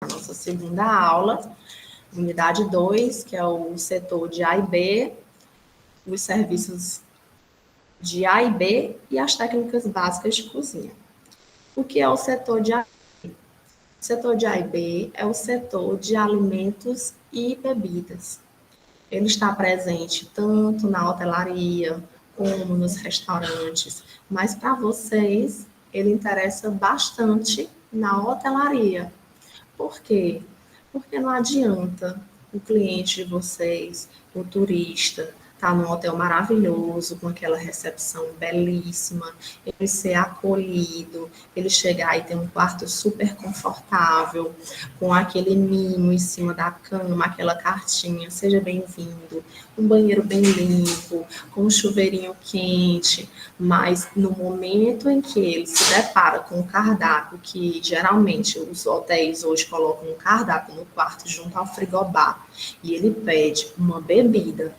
a nossa segunda aula, unidade 2, que é o setor de A e B, os serviços de A e B e as técnicas básicas de cozinha. O que é o setor de A e B? O setor de A e B é o setor de alimentos e bebidas. Ele está presente tanto na hotelaria como nos restaurantes, mas para vocês ele interessa bastante na hotelaria. Por quê? Porque não adianta o cliente de vocês, o turista, estar num hotel maravilhoso, com aquela recepção belíssima, ele ser acolhido, ele chegar e ter um quarto super confortável, com aquele mimo em cima da cama, aquela cartinha, seja bem-vindo, um banheiro bem limpo, com um chuveirinho quente, mas no momento em que ele se depara com o cardápio, que geralmente os hotéis hoje colocam um cardápio no quarto junto ao frigobar, e ele pede uma bebida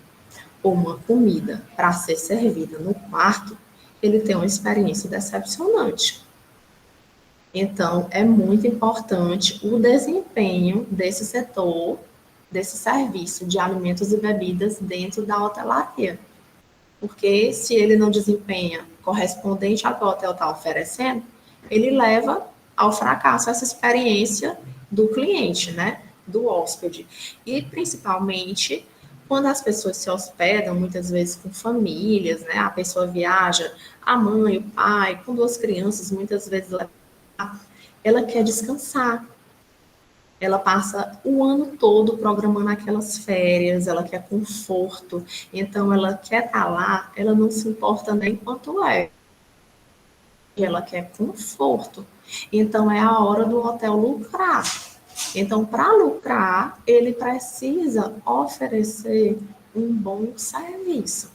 ou uma comida para ser servida no quarto, ele tem uma experiência decepcionante. Então, é muito importante o desempenho desse setor, desse serviço de alimentos e bebidas dentro da hotelaria. Porque se ele não desempenha correspondente ao que o hotel está oferecendo, ele leva ao fracasso essa experiência do cliente, né? Do hóspede. E principalmente quando as pessoas se hospedam, muitas vezes com famílias, né? A pessoa viaja, a mãe, o pai, com duas crianças, muitas vezes ela quer descansar. Ela passa o ano todo programando aquelas férias, ela quer conforto, então ela quer estar lá, ela não se importa nem quanto é. Ela quer conforto. Então é a hora do hotel lucrar. Então, para lucrar, ele precisa oferecer um bom serviço.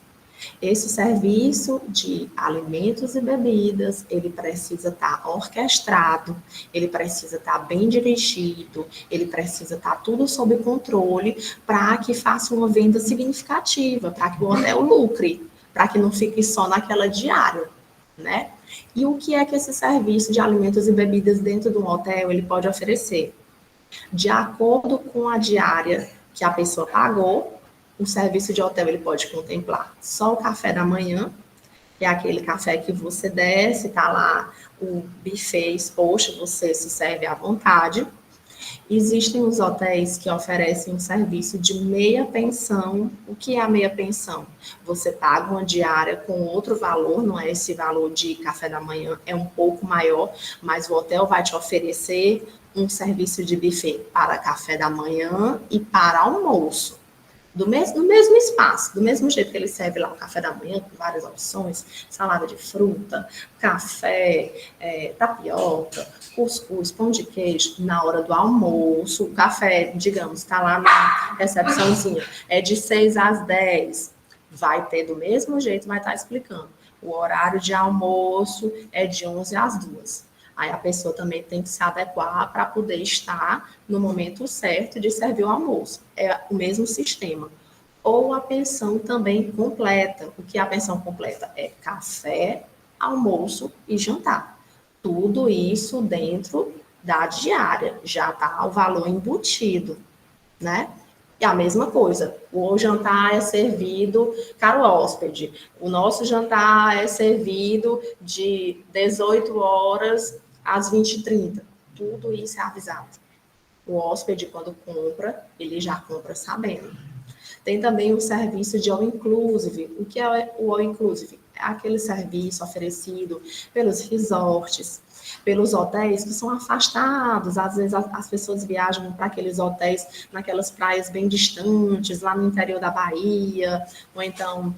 Esse serviço de alimentos e bebidas, ele precisa estar orquestrado, ele precisa estar bem dirigido, ele precisa estar tudo sob controle para que faça uma venda significativa, para que o hotel lucre, para que não fique só naquela diária, né? E o que é que esse serviço de alimentos e bebidas dentro de um hotel ele pode oferecer? De acordo com a diária que a pessoa pagou, o serviço de hotel ele pode contemplar só o café da manhã, que é aquele café que você desce, tá lá o buffet exposto, você se serve à vontade. Existem os hotéis que oferecem um serviço de meia pensão. O que é a meia pensão? Você paga uma diária com outro valor, não é esse valor de café da manhã, é um pouco maior, mas o hotel vai te oferecer um serviço de buffet para café da manhã e para almoço. No mesmo espaço, do mesmo jeito que ele serve lá o café da manhã, com várias opções, salada de fruta, café, tapioca, cuscuz, pão de queijo, na hora do almoço, o café, digamos, está lá na recepçãozinha, é de 6 às 10, vai ter do mesmo jeito, vai estar explicando. O horário de almoço é de 11 às 2. Aí a pessoa também tem que se adequar para poder estar no momento certo de servir o almoço. É o mesmo sistema. Ou a pensão também completa. O que é a pensão completa? É café, almoço e jantar. Tudo isso dentro da diária. Já está o valor embutido, né? E a mesma coisa, o jantar é servido, caro hóspede, o nosso jantar é servido de 18 horas às 20h30. Tudo isso é avisado. O hóspede, quando compra, ele já compra sabendo. Tem também o serviço de all inclusive. O que é o all inclusive? É aquele serviço oferecido pelos resorts, pelos hotéis que são afastados. Às vezes as pessoas viajam para aqueles hotéis naquelas praias bem distantes, lá no interior da Bahia, ou então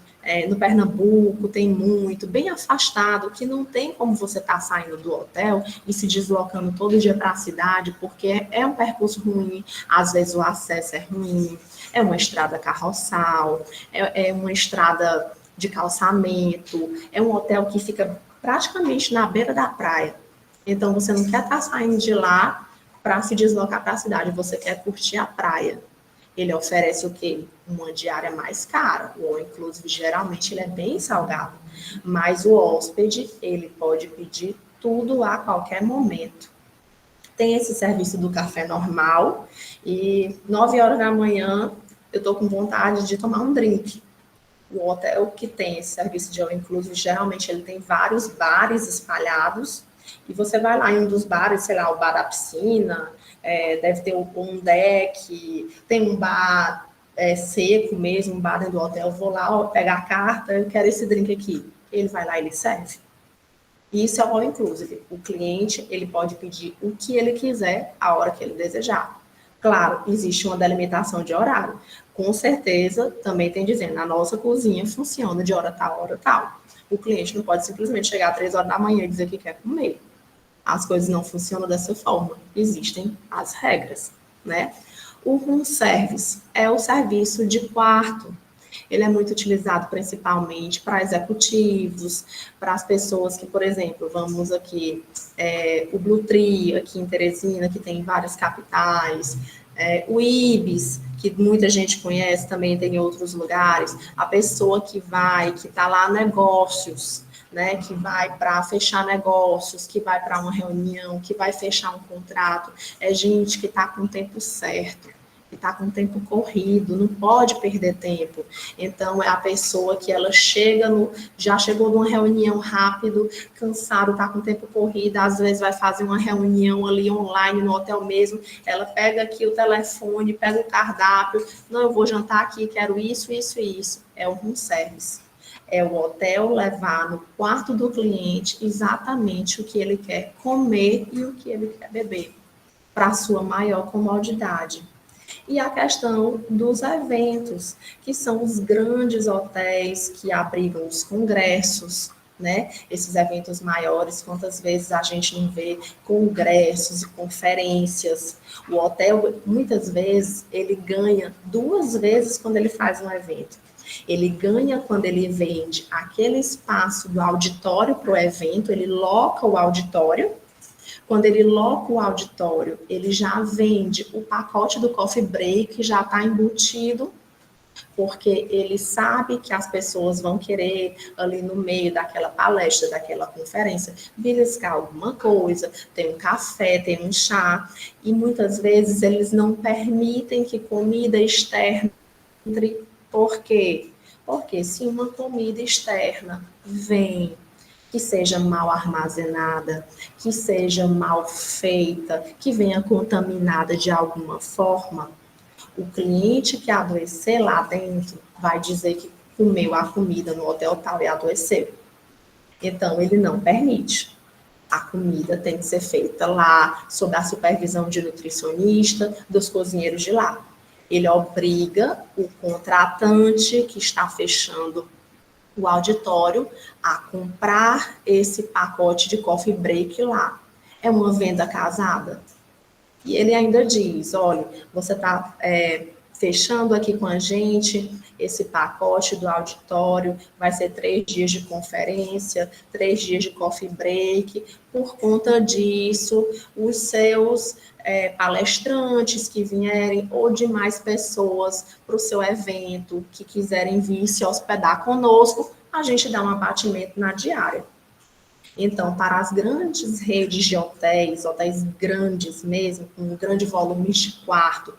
no Pernambuco tem muito, bem afastado, que não tem como você estar saindo do hotel e se deslocando todo dia para a cidade, porque é um percurso ruim, às vezes o acesso é ruim, é uma estrada carroçal, é uma estrada de calçamento, é um hotel que fica praticamente na beira da praia. Então, você não quer estar saindo de lá para se deslocar para a cidade, você quer curtir a praia. Ele oferece o quê? Uma diária mais cara. O all inclusive, geralmente, ele é bem salgado. Mas o hóspede, ele pode pedir tudo a qualquer momento. Tem esse serviço do café normal e 9 horas da manhã eu estou com vontade de tomar um drink. O hotel que tem esse serviço de all inclusive, geralmente ele tem vários bares espalhados e você vai lá em um dos bares, sei lá, o bar da piscina, deve ter um deck, tem um bar seco mesmo, um bar dentro do hotel, eu vou lá, ó, pegar a carta, eu quero esse drink aqui. Ele vai lá e ele serve. Isso é o all inclusive. O cliente, ele pode pedir o que ele quiser, a hora que ele desejar. Claro, existe uma delimitação de horário. Com certeza, também tem dizendo, na nossa cozinha funciona de hora tal, hora tal. O cliente não pode simplesmente chegar às 3 horas da manhã e dizer que quer comer. As coisas não funcionam dessa forma. Existem as regras, né? O room service é o serviço de quarto. Ele é muito utilizado principalmente para executivos, para as pessoas que, por exemplo, vamos aqui, o Blue Tree, aqui em Teresina, que tem várias capitais, o Ibis, que muita gente conhece, também tem em outros lugares, a pessoa que vai, que está lá negócios, né, que vai para fechar negócios, que vai para uma reunião, que vai fechar um contrato, é gente que está com o tempo certo, que está com o tempo corrido, não pode perder tempo. Então, é a pessoa que ela chega já chegou numa reunião rápido, cansado, está com o tempo corrido, às vezes vai fazer uma reunião ali online no hotel mesmo, ela pega aqui o telefone, pega o cardápio, não, eu vou jantar aqui, quero isso, isso e isso. É o room service. É o hotel levar no quarto do cliente exatamente o que ele quer comer e o que ele quer beber, para a sua maior comodidade. E a questão dos eventos, que são os grandes hotéis que abrigam os congressos, né? Esses eventos maiores, quantas vezes a gente não vê congressos e conferências. O hotel, muitas vezes, ele ganha 2 vezes quando ele faz um evento. Ele ganha quando ele vende aquele espaço do auditório para o evento, ele loca o auditório. Quando ele loca o auditório, ele já vende o pacote do coffee break, já está embutido, porque ele sabe que as pessoas vão querer, ali no meio daquela palestra, daquela conferência, beliscar alguma coisa, tem um café, tem um chá, e muitas vezes eles não permitem que comida externa entre. Por quê? Porque se uma comida externa vem que seja mal armazenada, que seja mal feita, que venha contaminada de alguma forma, o cliente que adoecer lá dentro vai dizer que comeu a comida no hotel tal e adoeceu. Então, ele não permite. A comida tem que ser feita lá, sob a supervisão de nutricionista, dos cozinheiros de lá. Ele obriga o contratante que está fechando o auditório a comprar esse pacote de coffee break lá. É uma venda casada. E ele ainda diz, olha, você está fechando aqui com a gente esse pacote do auditório, vai ser 3 dias de conferência, 3 dias de coffee break. Por conta disso, os seus palestrantes que vierem ou demais pessoas para o seu evento que quiserem vir se hospedar conosco, a gente dá um abatimento na diária. Então, para as grandes redes de hotéis, hotéis grandes mesmo, com um grande volume de quarto,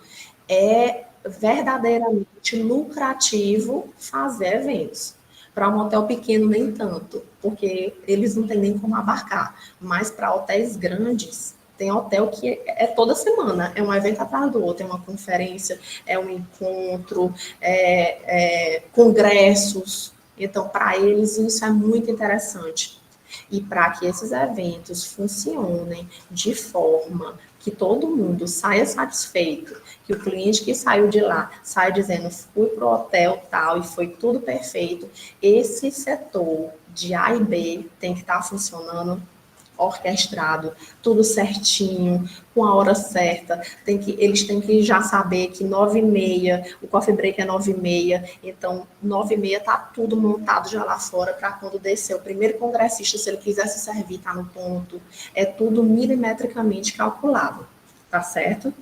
é verdadeiramente lucrativo fazer eventos. Para um hotel pequeno, nem tanto, porque eles não têm nem como abarcar. Mas para hotéis grandes, tem hotel que é toda semana, é um evento atrás do outro, é uma conferência, é um encontro, congressos. Então, para eles, isso é muito interessante. E para que esses eventos funcionem de forma que todo mundo saia satisfeito, que o cliente que saiu de lá saia dizendo fui para o hotel tal e foi tudo perfeito, esse setor de A e B tem que estar funcionando orquestrado, tudo certinho, com a hora certa. Eles têm que já saber que 9h30, o coffee break é 9h30, então 9h30 tá tudo montado já lá fora para quando descer o primeiro congressista, se ele quiser se servir, tá no ponto. É tudo milimetricamente calculado, tá certo?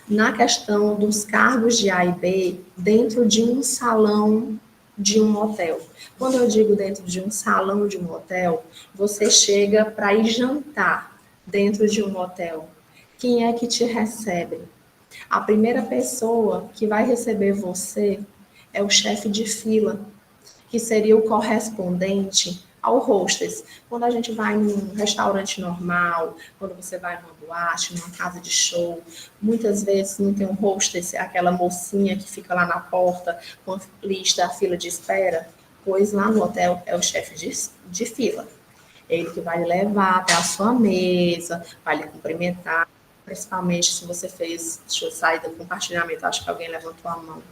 Na questão dos cargos de A e B, dentro de um salão de um hotel. Quando eu digo dentro de um salão de um hotel, você chega para ir jantar dentro de um hotel. Quem é que te recebe? A primeira pessoa que vai receber você é o chefe de fila, que seria o correspondente ao hostess. Quando a gente vai num restaurante normal, quando você vai numa boate, numa casa de show, muitas vezes não tem um hostess, é aquela mocinha que fica lá na porta com a lista, a fila de espera, pois lá no hotel é o chefe de fila. É ele que vai levar até a sua mesa, vai lhe cumprimentar, principalmente se você fez, deixa eu sair do compartilhamento, acho que alguém levantou a mão.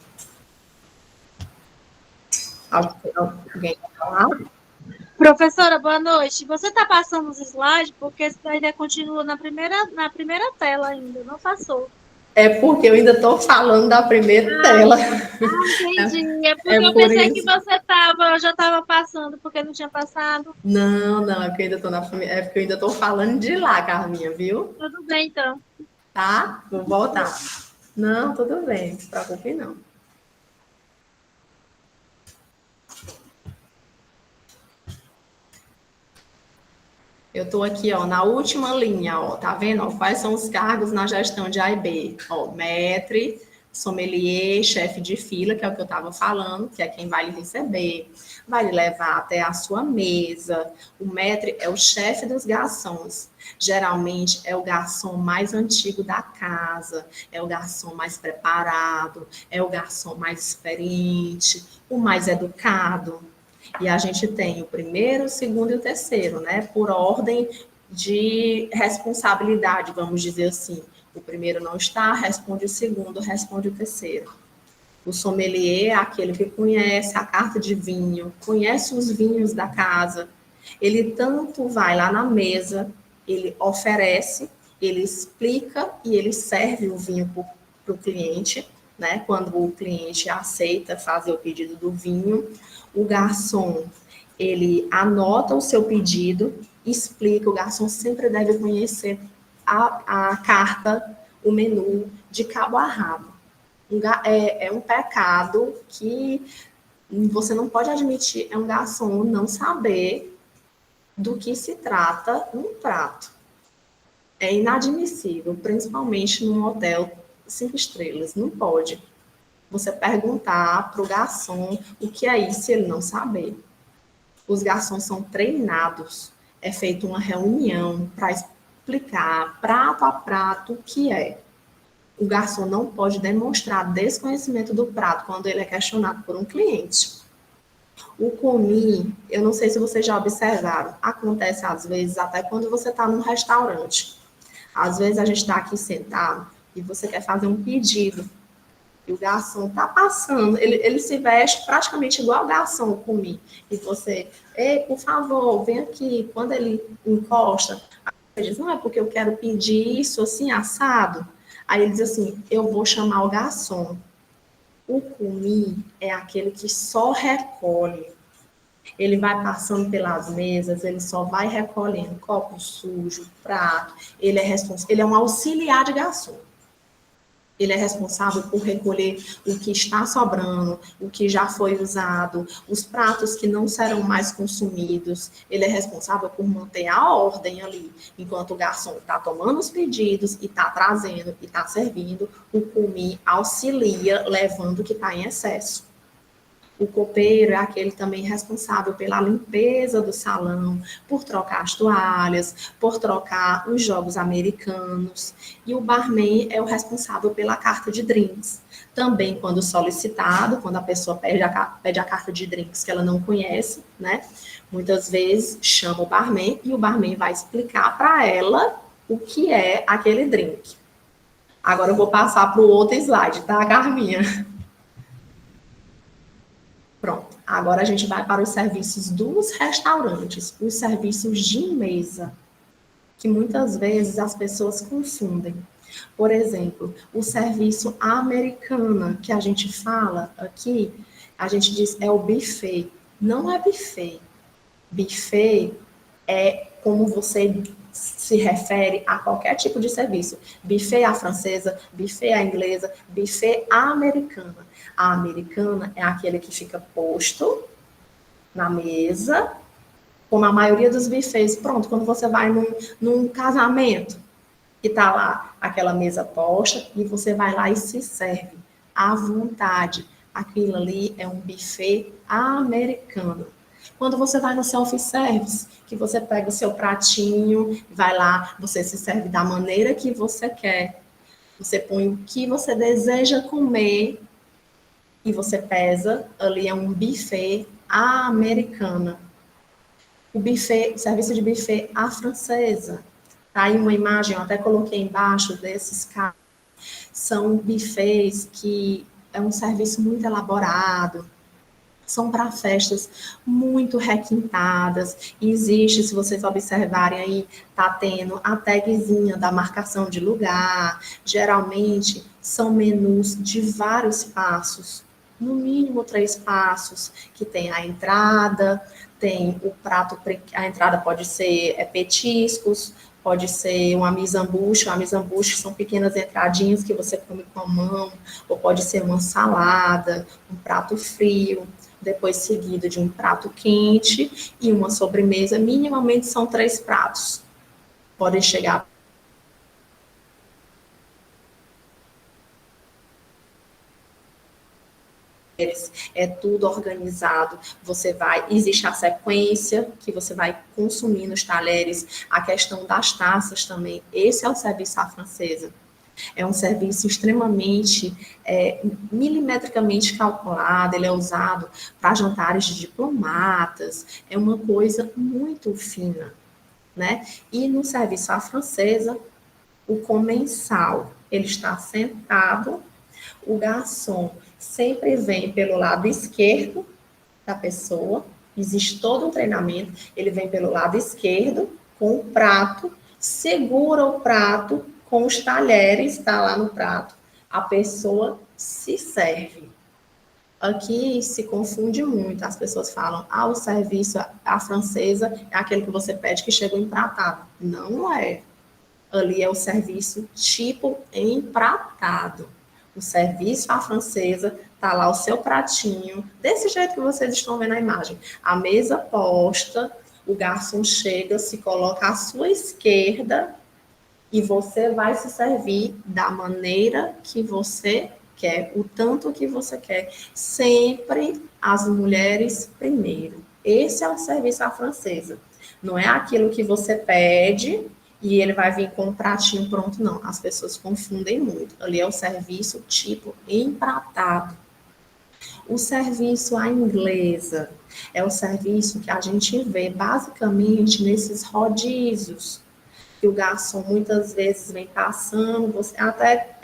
Alguém quer falar? Professora, boa noite. Você está passando os slides porque ainda continua na primeira tela ainda, não passou. É porque eu ainda estou falando da primeira tela. Entendi. É É porque eu por pensei que isso. você já estava passando, porque não tinha passado. Não, é porque eu ainda estou é porque eu ainda estou falando de lá, Carminha, viu? Tudo bem, então. Tá? Vou voltar. Não, tudo bem, não se preocupe não. Eu estou aqui, ó, na última linha, ó, tá vendo? Ó, quais são os cargos na gestão de A e B? Ó, maître, sommelier, chefe de fila, que é o que eu estava falando, que é quem vai lhe receber, vai lhe levar até a sua mesa. O maître é o chefe dos garçons. Geralmente é o garçom mais antigo da casa, é o garçom mais preparado, é o garçom mais experiente, o mais educado. E a gente tem o primeiro, o segundo e o terceiro, né? Por ordem de responsabilidade, vamos dizer assim. O primeiro não está, responde o segundo, responde o terceiro. O sommelier é aquele que conhece a carta de vinho, conhece os vinhos da casa. Ele tanto vai lá na mesa, ele oferece, ele explica e ele serve o vinho para o cliente, né? Quando o cliente aceita fazer o pedido do vinho, o garçom ele anota o seu pedido, explica. O garçom sempre deve conhecer a carta, o menu de cabo a rabo. É um pecado que você não pode admitir, é um garçom não saber do que se trata um prato. É inadmissível, principalmente num hotel 5 estrelas. Não pode você perguntar para o garçom o que é isso se ele não saber. Os garçons são treinados. É feita uma reunião para explicar prato a prato o que é. O garçom não pode demonstrar desconhecimento do prato quando ele é questionado por um cliente. O comi, eu não sei se vocês já observaram, acontece às vezes até quando você está num restaurante. Às vezes a gente está aqui sentado e você quer fazer um pedido e o garçom está passando, ele se veste praticamente igual o garçom comi. E você, ei, por favor, vem aqui. Quando ele encosta, ele diz, não é porque eu quero pedir isso assim, assado. Aí ele diz assim, eu vou chamar o garçom. O comi é aquele que só recolhe. Ele vai passando pelas mesas, ele só vai recolhendo copo sujo, prato. Ele é um auxiliar de garçom. Ele é responsável por recolher o que está sobrando, o que já foi usado, os pratos que não serão mais consumidos. Ele é responsável por manter a ordem ali. Enquanto o garçom está tomando os pedidos e está trazendo e está servindo, o comi auxilia, levando o que está em excesso. O copeiro é aquele também responsável pela limpeza do salão, por trocar as toalhas, por trocar os jogos americanos. E o barman é o responsável pela carta de drinks. Também, quando solicitado, quando a pessoa pede a carta de drinks que ela não conhece, né? Muitas vezes chama o barman e o barman vai explicar para ela o que é aquele drink. Agora eu vou passar para o outro slide, tá, Carminha? Pronto. Agora a gente vai para os serviços dos restaurantes, os serviços de mesa, que muitas vezes as pessoas confundem. Por exemplo, o serviço americana, que a gente fala aqui, a gente diz é o buffet. Não é buffet. Buffet é como você se refere a qualquer tipo de serviço. Buffet à francesa, buffet à inglesa, buffet à americana. A americana é aquele que fica posto na mesa, como a maioria dos buffets. Pronto, quando você vai num casamento, que está lá aquela mesa posta, e você vai lá e se serve à vontade. Aquilo ali é um buffet americano. Quando você vai no self-service, que você pega o seu pratinho, vai lá, você se serve da maneira que você quer, você põe o que você deseja comer e você pesa, ali é um buffet à americana. O buffet, o serviço de buffet à francesa. Tá aí uma imagem, eu até coloquei embaixo desses casos. São buffets que é um serviço muito elaborado, são para festas muito requintadas. E existe, se vocês observarem aí, tá tendo a tagzinha da marcação de lugar. Geralmente são menus de vários passos, no mínimo 3 passos, que tem a entrada, tem o prato, a entrada pode ser petiscos, pode ser uma mise-en-bouche. Uma mise-en-bouche são pequenas entradinhas que você come com a mão, ou pode ser uma salada, um prato frio, depois seguido de um prato quente e uma sobremesa. Minimamente são 3 pratos. Podem chegar é tudo organizado, existe a sequência que você vai consumir nos talheres, a questão das taças também, esse é o serviço à francesa. É um serviço extremamente milimetricamente calculado, ele é usado para jantares de diplomatas, é uma coisa muito fina, né? E no serviço à francesa, o comensal, ele está sentado, o garçom sempre vem pelo lado esquerdo da pessoa, existe todo um treinamento, ele vem pelo lado esquerdo, com o prato, segura o prato com os talheres, está lá no prato, a pessoa se serve. Aqui se confunde muito, as pessoas falam, o serviço à francesa é aquele que você pede que chega empratado. Não é. Ali é o serviço tipo empratado. O serviço à francesa, tá lá o seu pratinho, desse jeito que vocês estão vendo na imagem. A mesa posta, o garçom chega, se coloca à sua esquerda e você vai se servir da maneira que você quer, o tanto que você quer. Sempre as mulheres primeiro. Esse é o serviço à francesa. Não é aquilo que você pede e ele vai vir com um pratinho pronto, não. As pessoas confundem muito. Ali é o serviço tipo empratado. O serviço à inglesa é o serviço que a gente vê basicamente nesses rodízios, que o garçom muitas vezes vem passando, você até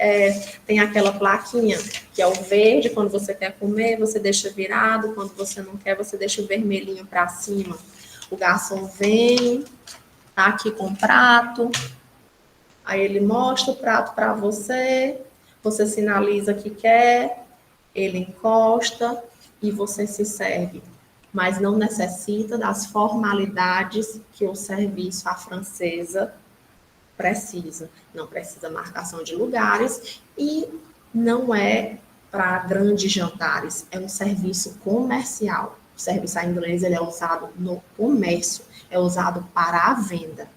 tem aquela plaquinha, que é o verde, quando você quer comer, você deixa virado, quando você não quer, você deixa o vermelhinho para cima. O garçom vem, tá aqui com o prato, aí ele mostra o prato para você, você sinaliza que quer, ele encosta e você se serve. Mas não necessita das formalidades que o serviço à francesa precisa. Não precisa marcação de lugares e não é para grandes jantares. É um serviço comercial. O serviço à inglesa ele é usado no comércio, é usado para a venda.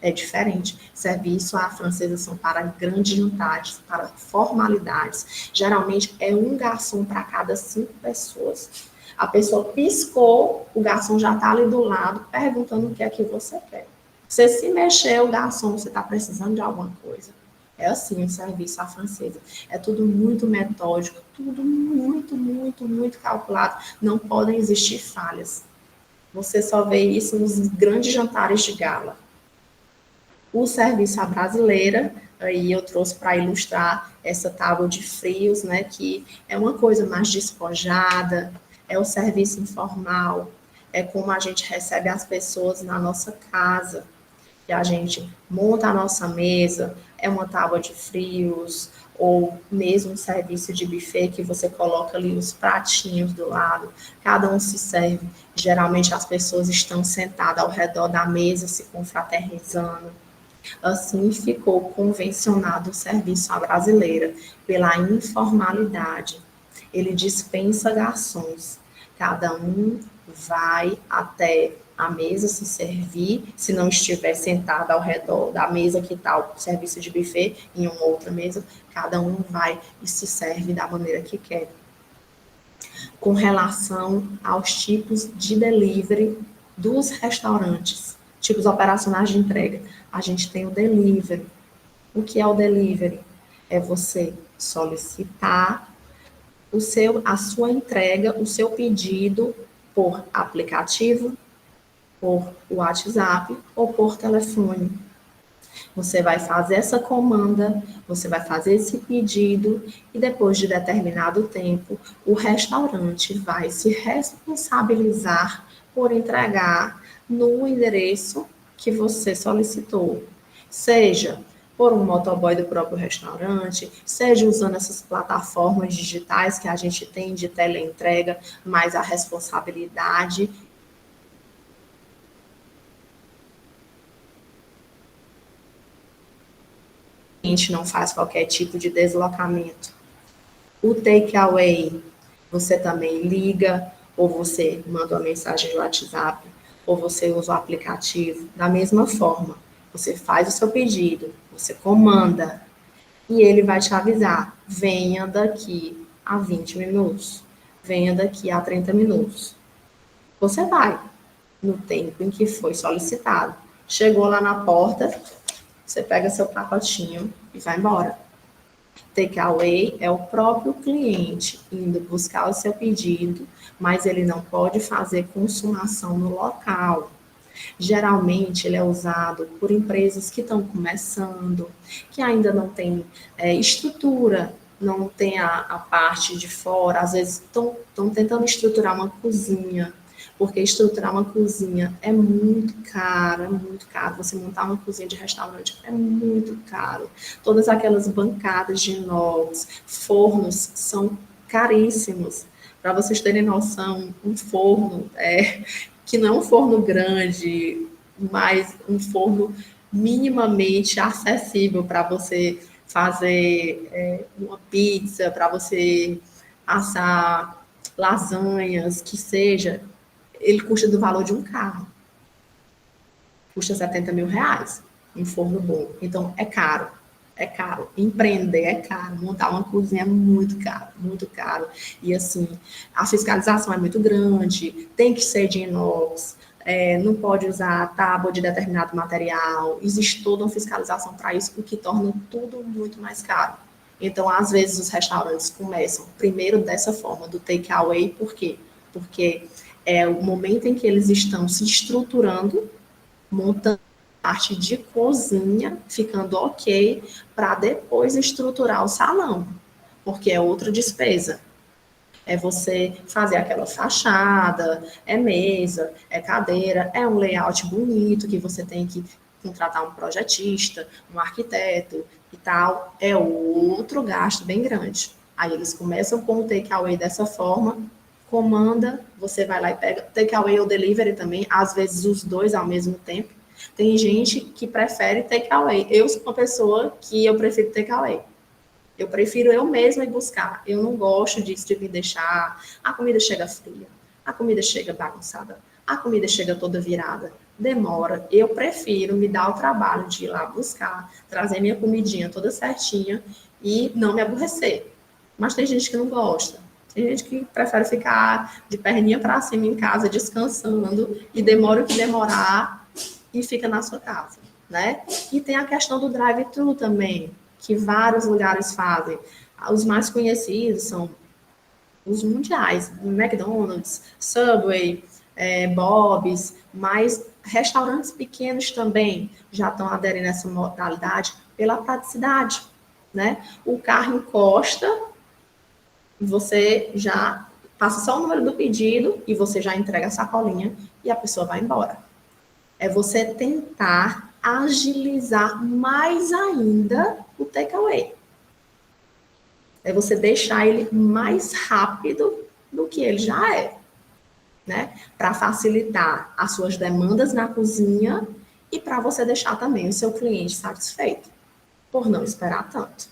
É diferente. Serviço à francesa são para grandes jantares, para formalidades. Geralmente é um garçom para cada 5 pessoas. A pessoa piscou, o garçom já está ali do lado, perguntando o que é que você quer. Você se mexer, o garçom, você está precisando de alguma coisa. É assim o serviço à francesa. É tudo muito metódico, tudo muito, muito, muito calculado. Não podem existir falhas. Você só vê isso nos grandes jantares de gala. O serviço à brasileira, aí eu trouxe para ilustrar essa tábua de frios, né, que é uma coisa mais despojada, é o serviço informal, é como a gente recebe as pessoas na nossa casa, que a gente monta a nossa mesa, é uma tábua de frios, ou mesmo um serviço de buffet que você coloca ali os pratinhos do lado, cada um se serve. Geralmente as pessoas estão sentadas ao redor da mesa, se confraternizando. Assim ficou convencionado o serviço à brasileira, pela informalidade. Ele dispensa garçons. Cada um vai até à mesa, se servir, se não estiver sentado ao redor da mesa que está o serviço de buffet, em uma outra mesa, cada um vai e se serve da maneira que quer. Com relação aos tipos de delivery dos restaurantes, tipos operacionais de entrega, a gente tem o delivery. O que é o delivery? É você solicitar a sua entrega, o seu pedido por aplicativo, por WhatsApp ou por telefone. Você vai fazer essa comanda, você vai fazer esse pedido e depois de determinado tempo, o restaurante vai se responsabilizar por entregar no endereço que você solicitou. Seja por um motoboy do próprio restaurante, seja usando essas plataformas digitais que a gente tem de teleentrega, mas a responsabilidade a gente não faz qualquer tipo de deslocamento. O takeaway, você também liga, ou você manda uma mensagem no WhatsApp, ou você usa o aplicativo. Da mesma forma, você faz o seu pedido, você comanda, e ele vai te avisar, venha daqui a 20 minutos, venha daqui a 30 minutos. Você vai, no tempo em que foi solicitado. Chegou lá na porta, você pega seu pacotinho e vai embora. Takeaway é o próprio cliente indo buscar o seu pedido, mas ele não pode fazer consumação no local. Geralmente ele é usado por empresas que estão começando, que ainda não tem estrutura, não tem a parte de fora, às vezes estão tentando estruturar uma cozinha, porque estruturar uma cozinha é muito caro, é muito caro. Você montar uma cozinha de restaurante é muito caro. Todas aquelas bancadas de inox, fornos são caríssimos. Para vocês terem noção, um forno que não é um forno grande, mas um forno minimamente acessível para você fazer uma pizza, para você assar lasanhas, que seja, ele custa do valor de um carro. Custa 70 mil reais, um forno bom. Então, é caro. É caro. Empreender é caro. Montar uma cozinha é muito caro. Muito caro. E, assim, a fiscalização é muito grande. Tem que ser de inox. Não pode usar tábua de determinado material. Existe toda uma fiscalização para isso, o que torna tudo muito mais caro. Então, às vezes, os restaurantes começam primeiro dessa forma, do takeaway. Por quê? Porque é o momento em que eles estão se estruturando, montando a parte de cozinha, ficando ok, para depois estruturar o salão, porque é outra despesa. É você fazer aquela fachada, é mesa, é cadeira, é um layout bonito que você tem que contratar um projetista, um arquiteto e tal. É outro gasto bem grande. Aí eles começam com o takeaway dessa forma, comanda, você vai lá e pega takeaway ou delivery também, às vezes os dois ao mesmo tempo. Tem gente que prefere takeaway. Eu sou uma pessoa que eu prefiro takeaway. Eu prefiro eu mesma ir buscar. Eu não gosto disso de me deixar. A comida chega fria, a comida chega bagunçada, a comida chega toda virada. Demora. Eu prefiro me dar o trabalho de ir lá buscar, trazer minha comidinha toda certinha e não me aborrecer. Mas tem gente que não gosta. Tem gente que prefere ficar de perninha para cima em casa, descansando, e demora o que demorar e fica na sua casa, né? E tem a questão do drive-thru também, que vários lugares fazem. Os mais conhecidos são os mundiais, McDonald's, Subway, Bob's, mas restaurantes pequenos também já estão aderindo a essa modalidade pela praticidade, né? O carro encosta, você já passa só o número do pedido e você já entrega a sacolinha e a pessoa vai embora. É você tentar agilizar mais ainda o takeaway. É você deixar ele mais rápido do que ele já é, né? Para facilitar as suas demandas na cozinha e para você deixar também o seu cliente satisfeito, por não esperar tanto.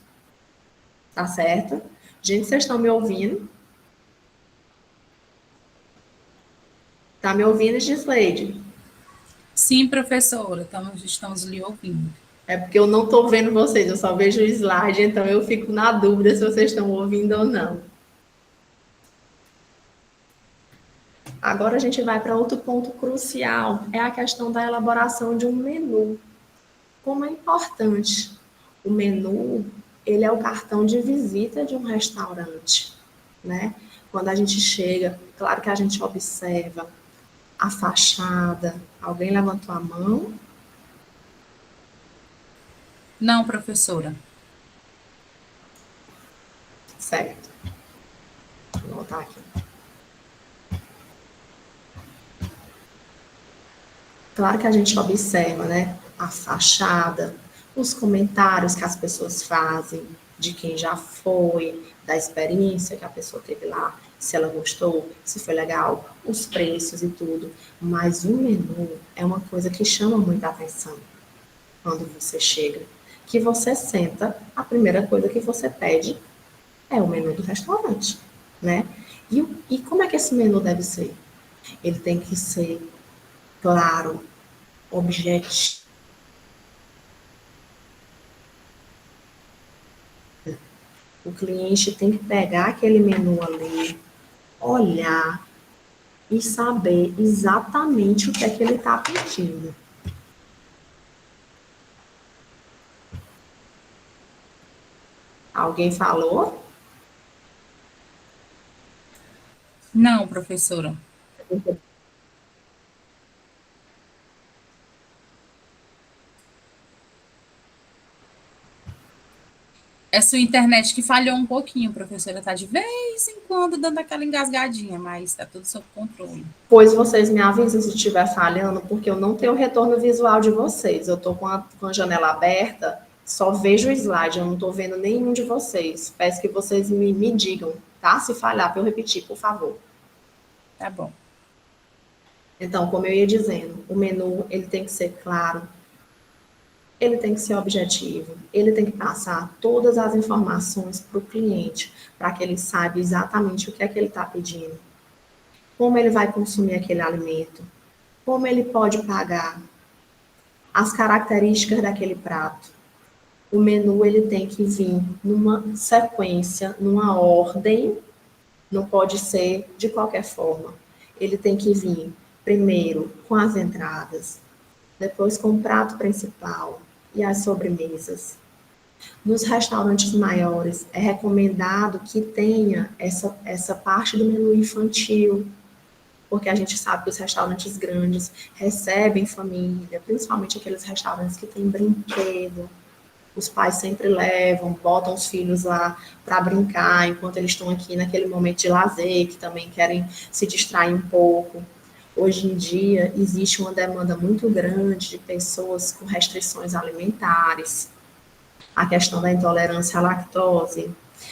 Tá certo? Gente, vocês estão me ouvindo? Tá me ouvindo, Gisleide? Sim, professora, estamos lhe ouvindo. É porque eu não estou vendo vocês, eu só vejo o slide, então eu fico na dúvida se vocês estão ouvindo ou não. Agora a gente vai para outro ponto crucial, é a questão da elaboração de um menu. Como é importante. O menu, ele é o cartão de visita de um restaurante, né? Quando a gente chega, claro que a gente observa a fachada. Alguém levantou a mão? Não, professora. Certo. Vou voltar aqui. Claro que a gente observa, né? A fachada, os comentários que as pessoas fazem, de quem já foi, da experiência que a pessoa teve lá, se ela gostou, se foi legal, os preços e tudo. Mas o menu é uma coisa que chama muita atenção quando você chega. Que você senta, a primeira coisa que você pede é o menu do restaurante, né? E como é que esse menu deve ser? Ele tem que ser claro, objetivo. O cliente tem que pegar aquele menu ali, olhar e saber exatamente o que é que ele está pedindo. Alguém falou? Não, professora. É sua internet que falhou um pouquinho, professora. Tá de vez em quando dando aquela engasgadinha, mas está tudo sob controle. Pois vocês me avisam se estiver falhando, porque eu não tenho retorno visual de vocês. Eu estou com a janela aberta, só vejo o slide, eu não estou vendo nenhum de vocês. Peço que vocês me digam, tá? Se falhar, para eu repetir, por favor. Tá bom. Então, como eu ia dizendo, o menu ele tem que ser claro, ele tem que ser objetivo, ele tem que passar todas as informações para o cliente, para que ele saiba exatamente o que é que ele está pedindo, como ele vai consumir aquele alimento, como ele pode pagar, as características daquele prato. O menu ele tem que vir numa sequência, numa ordem, não pode ser de qualquer forma. Ele tem que vir primeiro com as entradas, depois com o prato principal e as sobremesas. Nos restaurantes maiores, é recomendado que tenha essa parte do menu infantil, porque a gente sabe que os restaurantes grandes recebem família, principalmente aqueles restaurantes que têm brinquedo. Os pais sempre levam, botam os filhos lá para brincar, enquanto eles estão aqui naquele momento de lazer, que também querem se distrair um pouco. Hoje em dia, existe uma demanda muito grande de pessoas com restrições alimentares, a questão da intolerância à lactose,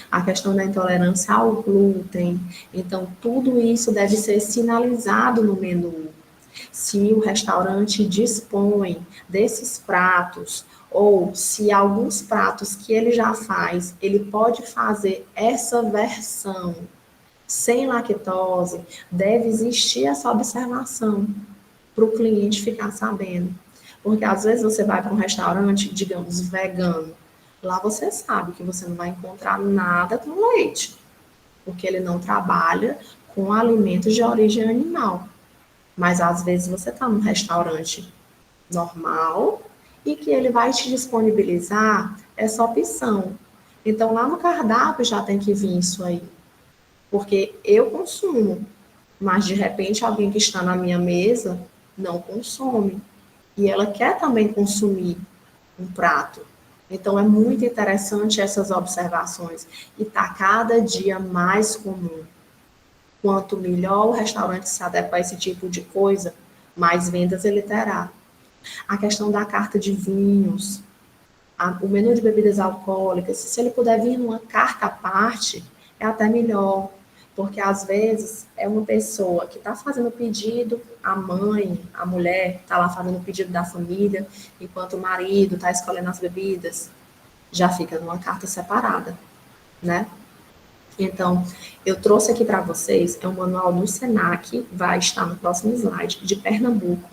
a questão da intolerância ao glúten. Então, tudo isso deve ser sinalizado no menu. Se o restaurante dispõe desses pratos, ou se alguns pratos que ele já faz, ele pode fazer essa versão sem lactose, deve existir essa observação para o cliente ficar sabendo. Porque às vezes você vai para um restaurante, digamos, vegano, lá você sabe que você não vai encontrar nada com leite, porque ele não trabalha com alimentos de origem animal. Mas às vezes você está num restaurante normal e que ele vai te disponibilizar essa opção. Então lá no cardápio já tem que vir isso aí, porque eu consumo, mas de repente alguém que está na minha mesa não consome e ela quer também consumir um prato. Então é muito interessante essas observações e está cada dia mais comum. Quanto melhor o restaurante se adequa a esse tipo de coisa, mais vendas ele terá. A questão da carta de vinhos, o menu de bebidas alcoólicas, se ele puder vir numa carta à parte, é até melhor, porque às vezes é uma pessoa que está fazendo o pedido, a mãe, a mulher está lá fazendo o pedido da família, enquanto o marido está escolhendo as bebidas, já fica numa carta separada, né? Então, eu trouxe aqui para vocês, é um manual do SENAC, vai estar no próximo slide, de Pernambuco,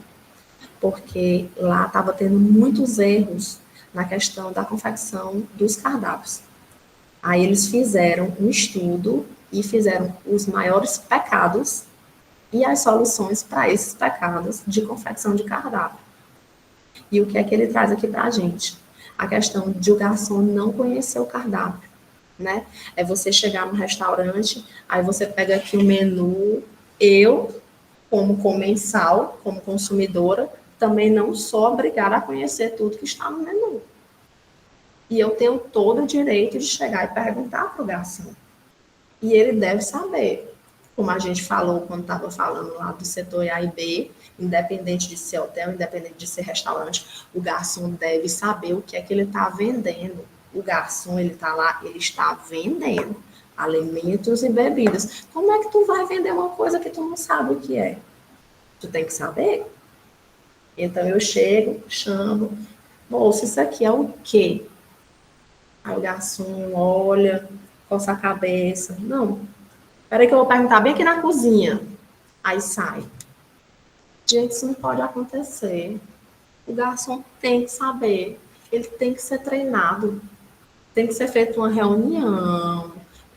porque lá estava tendo muitos erros na questão da confecção dos cardápios. Aí eles fizeram um estudo e fizeram os maiores pecados e as soluções para esses pecados de confecção de cardápio. E o que é que ele traz aqui para a gente? A questão de o garçom não conhecer o cardápio, né? É você chegar no restaurante, aí você pega aqui o menu, eu, como comensal, como consumidora, também não sou obrigada a conhecer tudo que está no menu. E eu tenho todo o direito de chegar e perguntar para o garçom. E ele deve saber. Como a gente falou quando estava falando lá do setor A e B, independente de ser hotel, independente de ser restaurante, o garçom deve saber o que é que ele está vendendo. O garçom, ele está lá, ele está vendendo alimentos e bebidas. Como é que tu vai vender uma coisa que tu não sabe o que é? Tu tem que saber. Então eu chego, chamo, moça, isso aqui é o quê? Aí o garçom olha, coça a cabeça. Não, peraí que eu vou perguntar bem aqui na cozinha. Aí sai. Gente, isso não pode acontecer. O garçom tem que saber. Ele tem que ser treinado. Tem que ser feita uma reunião.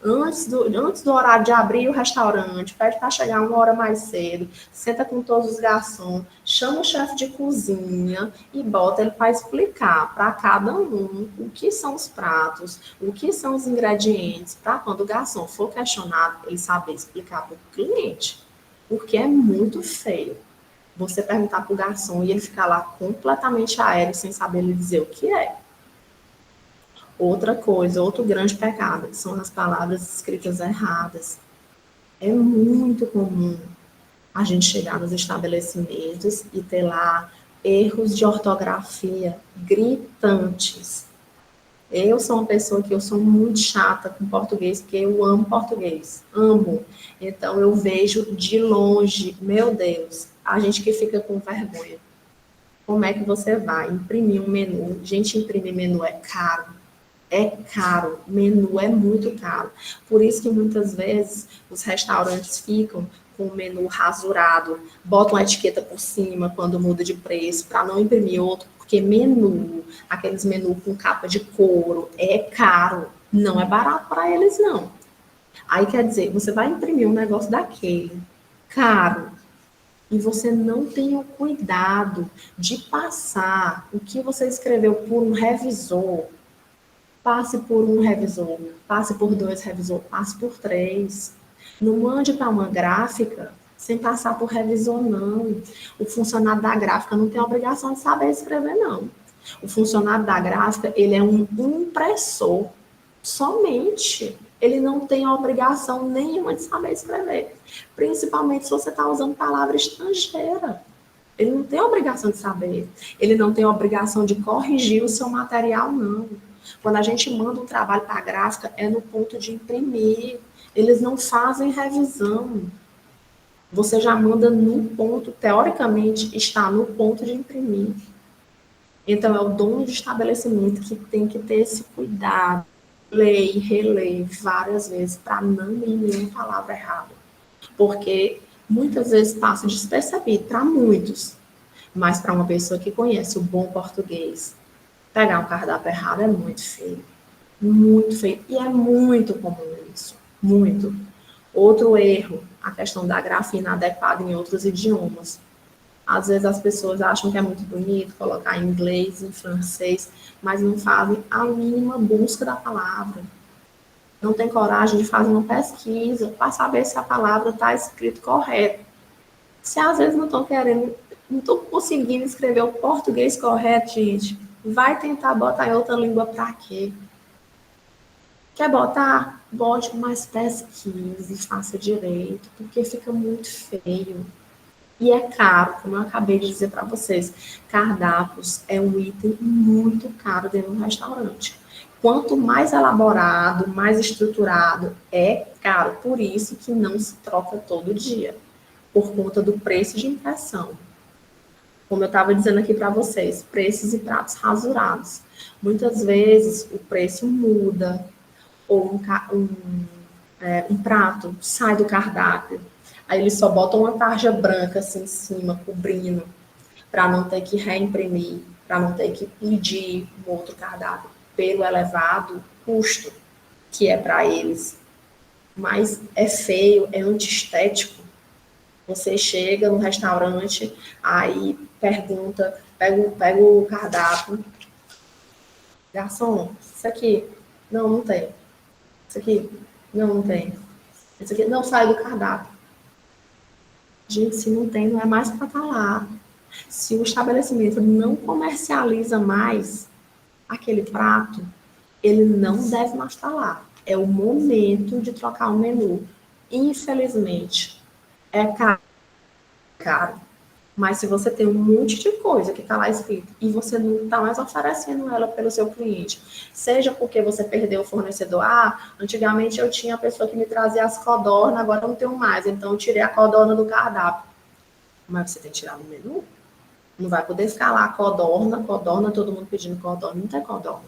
Antes do horário de abrir o restaurante, pede para chegar uma hora mais cedo, senta com todos os garçons, chama o chefe de cozinha e bota ele para explicar para cada um o que são os pratos, o que são os ingredientes, para quando o garçom for questionado, ele saber explicar para o cliente. Porque é muito feio você perguntar para o garçom e ele ficar lá completamente aéreo, sem saber lhe dizer o que é. Outra coisa, outro grande pecado, que são as palavras escritas erradas. É muito comum a gente chegar nos estabelecimentos e ter lá erros de ortografia gritantes. Eu sou uma pessoa que eu sou muito chata com português, porque eu amo português, amo. Então eu vejo de longe, meu Deus, a gente que fica com vergonha. Como é que você vai imprimir um menu? Gente, imprimir menu é caro. É caro, menu é muito caro. Por isso que muitas vezes os restaurantes ficam com o menu rasurado, botam a etiqueta por cima quando muda de preço, para não imprimir outro, porque menu, aqueles menus com capa de couro, é caro, não é barato para eles, não. Aí quer dizer, você vai imprimir um negócio daquele, caro, e você não tem o cuidado de passar o que você escreveu por um revisor. Passe por um revisor, passe por 2 revisores, passe por 3. Não mande para uma gráfica sem passar por revisor, não. O funcionário da gráfica não tem obrigação de saber escrever, não. O funcionário da gráfica, ele é um impressor, somente. Ele não tem obrigação nenhuma de saber escrever. Principalmente se você está usando palavra estrangeira. Ele não tem obrigação de saber. Ele não tem obrigação de corrigir o seu material, não. Quando a gente manda um trabalho para a gráfica, é no ponto de imprimir. Eles não fazem revisão. Você já manda no ponto, teoricamente, está no ponto de imprimir. Então, é o dono de estabelecimento que tem que ter esse cuidado, ler e reler várias vezes para não ler nenhuma palavra errada. Porque muitas vezes passa despercebido para muitos, mas para uma pessoa que conhece o bom português, pegar um cardápio errado é muito feio. Muito feio. E é muito comum isso. Muito. Outro erro, a questão da grafia inadequada em outros idiomas. Às vezes as pessoas acham que é muito bonito colocar em inglês, em francês, mas não fazem a mínima busca da palavra. Não tem coragem de fazer uma pesquisa para saber se a palavra está escrita correto. Se às vezes não estão querendo, não estão conseguindo escrever o português correto, gente, vai tentar botar em outra língua para quê? Quer botar? Bote, mas pesquise, faça direito, porque fica muito feio. E é caro, como eu acabei de dizer para vocês, cardápios é um item muito caro dentro de um restaurante. Quanto mais elaborado, mais estruturado, é caro. Por isso que não se troca todo dia, por conta do preço de impressão. Como eu estava dizendo aqui para vocês, preços e pratos rasurados. Muitas vezes o preço muda, ou um prato sai do cardápio, aí eles só botam uma tarja branca assim em cima, cobrindo. para não ter que reimprimir, para não ter que pedir um outro cardápio pelo elevado custo que é para eles. Mas é feio, é antiestético. Você chega no restaurante, aí pergunta, pega o cardápio, garçom, isso aqui, não tem. Isso aqui, não tem. Isso aqui não sai do cardápio. Gente, se não tem, não é mais para estar lá. Se o estabelecimento não comercializa mais aquele prato, ele não deve mais estar lá. É o momento de trocar o menu. Infelizmente, é caro. Mas se você tem um monte de coisa que está lá escrito e você não está mais oferecendo ela pelo seu cliente, seja porque você perdeu o fornecedor, antigamente eu tinha a pessoa que me trazia as codornas, agora eu não tenho mais, então eu tirei a codorna do cardápio. Mas você tem que tirar no menu? Não vai poder ficar lá codorna, todo mundo pedindo codorna, não tem codorna.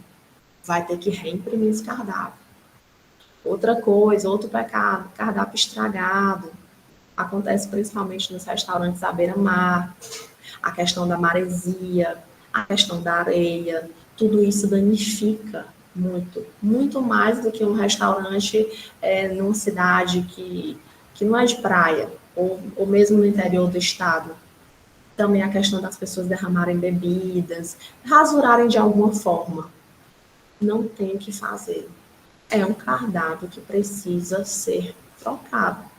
Vai ter que reimprimir esse cardápio. Outra coisa, outro pecado, cardápio estragado. Acontece principalmente nos restaurantes à beira-mar, a questão da maresia, a questão da areia, tudo isso danifica muito, muito mais do que um restaurante numa cidade que não é de praia, ou mesmo no interior do estado. Também a questão das pessoas derramarem bebidas, rasurarem de alguma forma. Não tem o que fazer. É um cardápio que precisa ser trocado.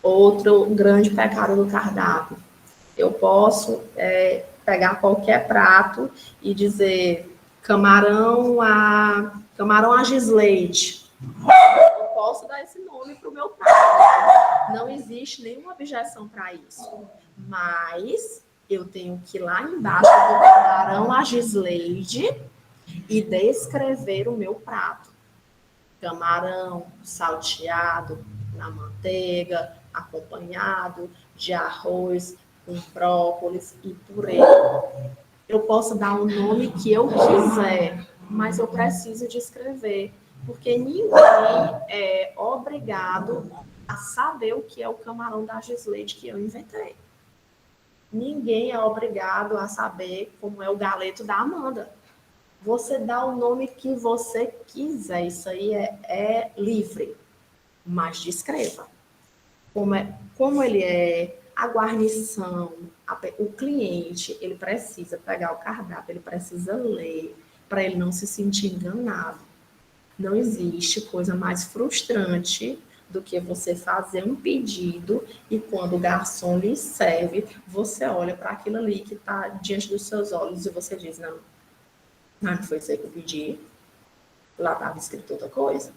Outro grande pecado do cardápio. Eu posso pegar qualquer prato e dizer camarão a Gisleide. Eu posso dar esse nome para o meu prato. Não existe nenhuma objeção para isso. Mas eu tenho que ir lá embaixo do camarão a Gisleide e descrever o meu prato. Camarão salteado na manteiga, acompanhado de arroz com brócolis e purê. Eu posso dar o nome que eu quiser, mas eu preciso descrever, porque ninguém é obrigado a saber o que é o camarão da Gisleide que eu inventei. Ninguém é obrigado a saber como é o galeto da Amanda. Você dá o nome que você quiser, isso aí é livre, mas descreva. Como ele é, a guarnição, o cliente, ele precisa pegar o cardápio, ele precisa ler, para ele não se sentir enganado. Não existe coisa mais frustrante do que você fazer um pedido e quando o garçom lhe serve, você olha para aquilo ali que está diante dos seus olhos e você diz, não foi isso aí que eu pedi, lá estava escrito outra coisa.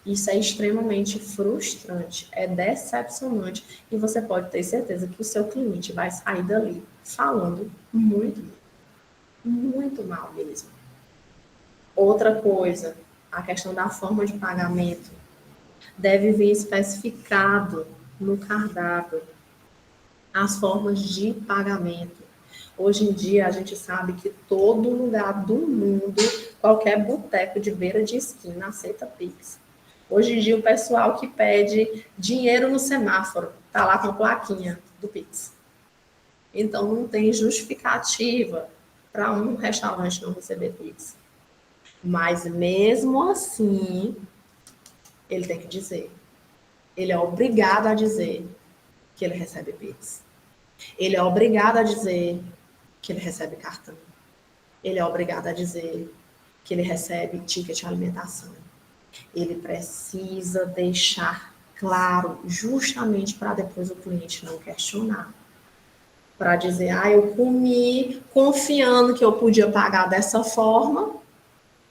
Isso é extremamente frustrante, é decepcionante e você pode ter certeza que o seu cliente vai sair dali falando muito mal mesmo. Outra coisa, a questão da forma de pagamento. Deve vir especificado no cardápio as formas de pagamento. Hoje em dia, a gente sabe que todo lugar do mundo, qualquer boteco de beira de esquina aceita Pix. Hoje em dia, o pessoal que pede dinheiro no semáforo, tá lá com a plaquinha do Pix. Então, não tem justificativa para um restaurante não receber Pix. Mas, mesmo assim, ele tem que dizer. Ele é obrigado a dizer que ele recebe Pix. Ele é obrigado a dizer que ele recebe cartão. Ele é obrigado a dizer que ele recebe ticket de alimentação. Ele precisa deixar claro, justamente para depois o cliente não questionar. Para dizer, eu comi confiando que eu podia pagar dessa forma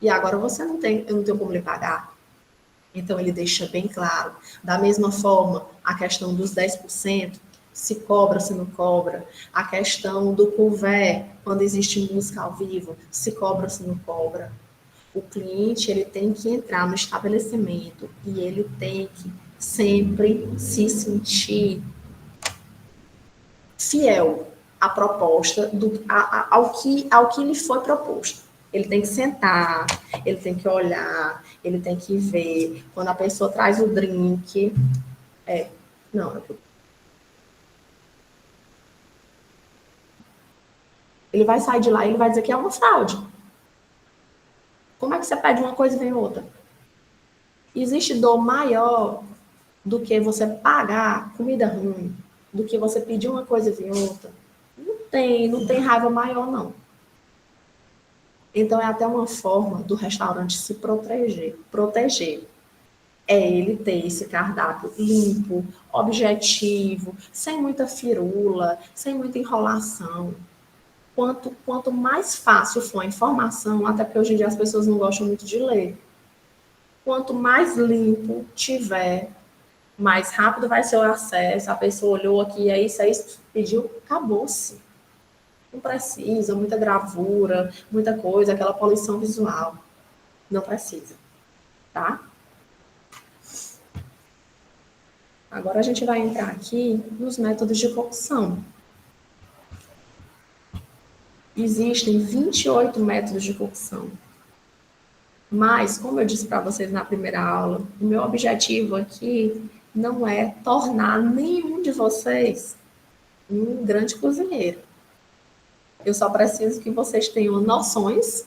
e agora eu não tenho como lhe pagar. Então, ele deixa bem claro. Da mesma forma, a questão dos 10%, se cobra, se não cobra. A questão do couvert, quando existe música ao vivo, se cobra, se não cobra. O cliente, ele tem que entrar no estabelecimento e ele tem que sempre se sentir fiel à proposta, ao que lhe foi proposto. Ele tem que sentar, ele tem que olhar, ele tem que ver. Quando a pessoa traz o drink, Ele vai sair de lá e ele vai dizer que é uma fraude. Como é que você pede uma coisa e vem outra? Existe dor maior do que você pagar comida ruim, do que você pedir uma coisa e vir outra? Não tem raiva maior, não. Então, é até uma forma do restaurante se proteger. É ele ter esse cardápio limpo, objetivo, sem muita firula, sem muita enrolação. Quanto mais fácil for a informação, até porque hoje em dia as pessoas não gostam muito de ler, quanto mais limpo tiver, mais rápido vai ser o acesso. A pessoa olhou aqui, é isso, pediu, acabou-se. Não precisa, muita gravura, muita coisa, aquela poluição visual. Não precisa, tá? Agora a gente vai entrar aqui nos métodos de cocção. Existem 28 métodos de cocção. Mas, como eu disse para vocês na primeira aula, o meu objetivo aqui não é tornar nenhum de vocês um grande cozinheiro. Eu só preciso que vocês tenham noções,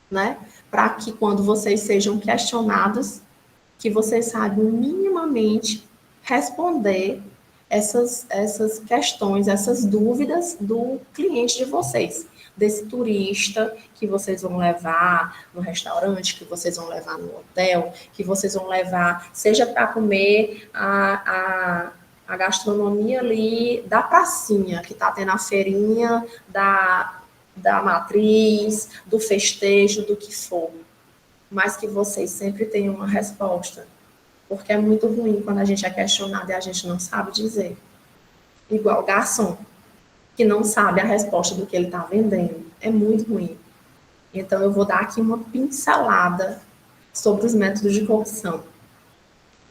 né? Para que quando vocês sejam questionados, que vocês saibam minimamente responder essas questões, essas dúvidas do cliente de vocês, desse turista que vocês vão levar no restaurante, que vocês vão levar no hotel, que vocês vão levar, seja para comer a gastronomia ali da pracinha, que está tendo a feirinha da matriz, do festejo, do que for. Mas que vocês sempre tenham uma resposta. Porque é muito ruim quando a gente é questionado e a gente não sabe dizer. Igual o garçom, que não sabe a resposta do que ele está vendendo. É muito ruim. Então, eu vou dar aqui uma pincelada sobre os métodos de cocção.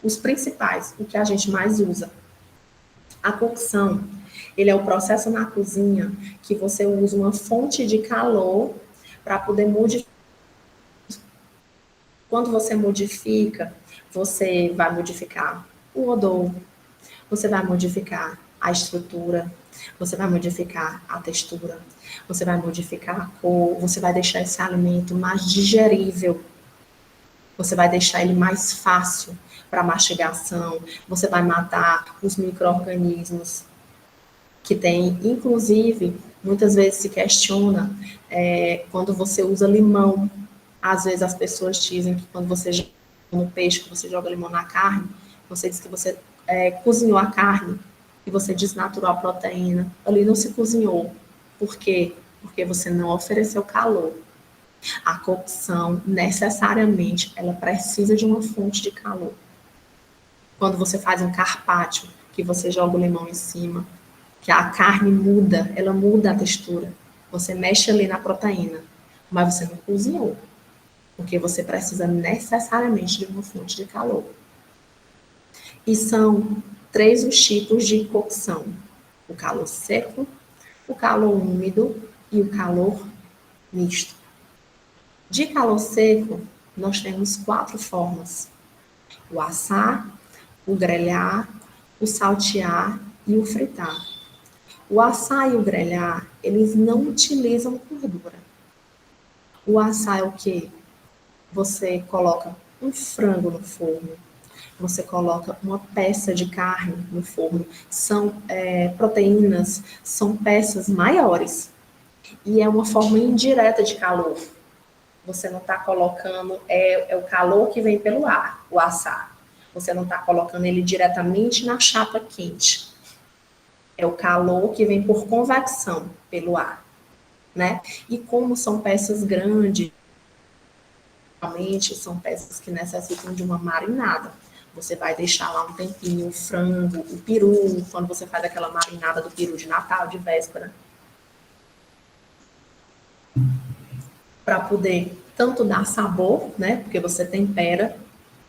Os principais, o que a gente mais usa. A cocção, ele é o processo na cozinha que você usa uma fonte de calor para poder modificar. Quando você modifica, você vai modificar o odor, você vai modificar a estrutura, você vai modificar a textura, você vai modificar a cor, você vai deixar esse alimento mais digerível, você vai deixar ele mais fácil para mastigação, você vai matar os micro-organismos que tem, inclusive, muitas vezes se questiona quando você usa limão. Às vezes as pessoas dizem que quando você joga no peixe, que você joga limão na carne, você diz que você cozinhou a carne e você desnaturou a proteína. Ali não se cozinhou. Por quê? Porque você não ofereceu calor. A cocção, necessariamente, ela precisa de uma fonte de calor. Quando você faz um carpaccio, que você joga o limão em cima, que a carne muda, ela muda a textura. Você mexe ali na proteína, mas você não cozinhou. Porque você precisa necessariamente de uma fonte de calor. E são 3 os tipos de cocção: o calor seco, o calor úmido e o calor misto. De calor seco, nós temos 4 formas: o assar, o grelhar, o saltear e o fritar. O assar e o grelhar, eles não utilizam gordura. O assar é o quê? Você coloca um frango no forno, você coloca uma peça de carne no forno. São proteínas, são peças maiores. E é uma forma indireta de calor. Você não está colocando, é o calor que vem pelo ar, o assar. Você não está colocando ele diretamente na chapa quente. É o calor que vem por convecção pelo ar, né? E como são peças grandes, realmente são peças que necessitam de uma marinada. Você vai deixar lá um tempinho o frango, o peru, quando você faz aquela marinada do peru de Natal, de véspera, para poder tanto dar sabor, né? Porque você tempera,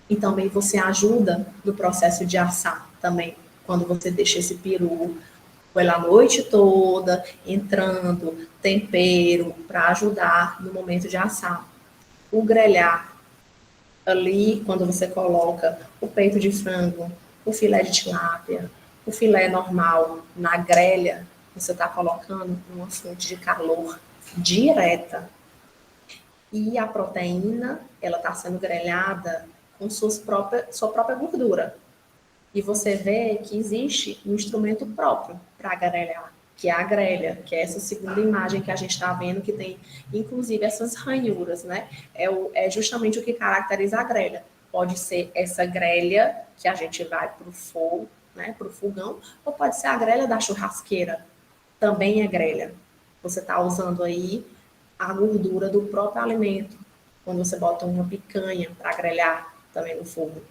e também você ajuda no processo de assar também, quando você deixa esse peru pela noite toda, entrando tempero para ajudar no momento de assar. O grelhar, ali, quando você coloca o peito de frango, o filé de tilápia, o filé normal na grelha, você está colocando uma fonte de calor direta. E a proteína, ela está sendo grelhada com sua própria gordura. E você vê que existe um instrumento próprio para grelhar, que é a grelha, que é essa segunda imagem que a gente está vendo, que tem, inclusive, essas ranhuras, né? É justamente o que caracteriza a grelha. Pode ser essa grelha que a gente vai para o fogo, né, para o fogão, ou pode ser a grelha da churrasqueira, também é grelha. Você está usando aí a gordura do próprio alimento, quando você bota uma picanha para grelhar também no fogo,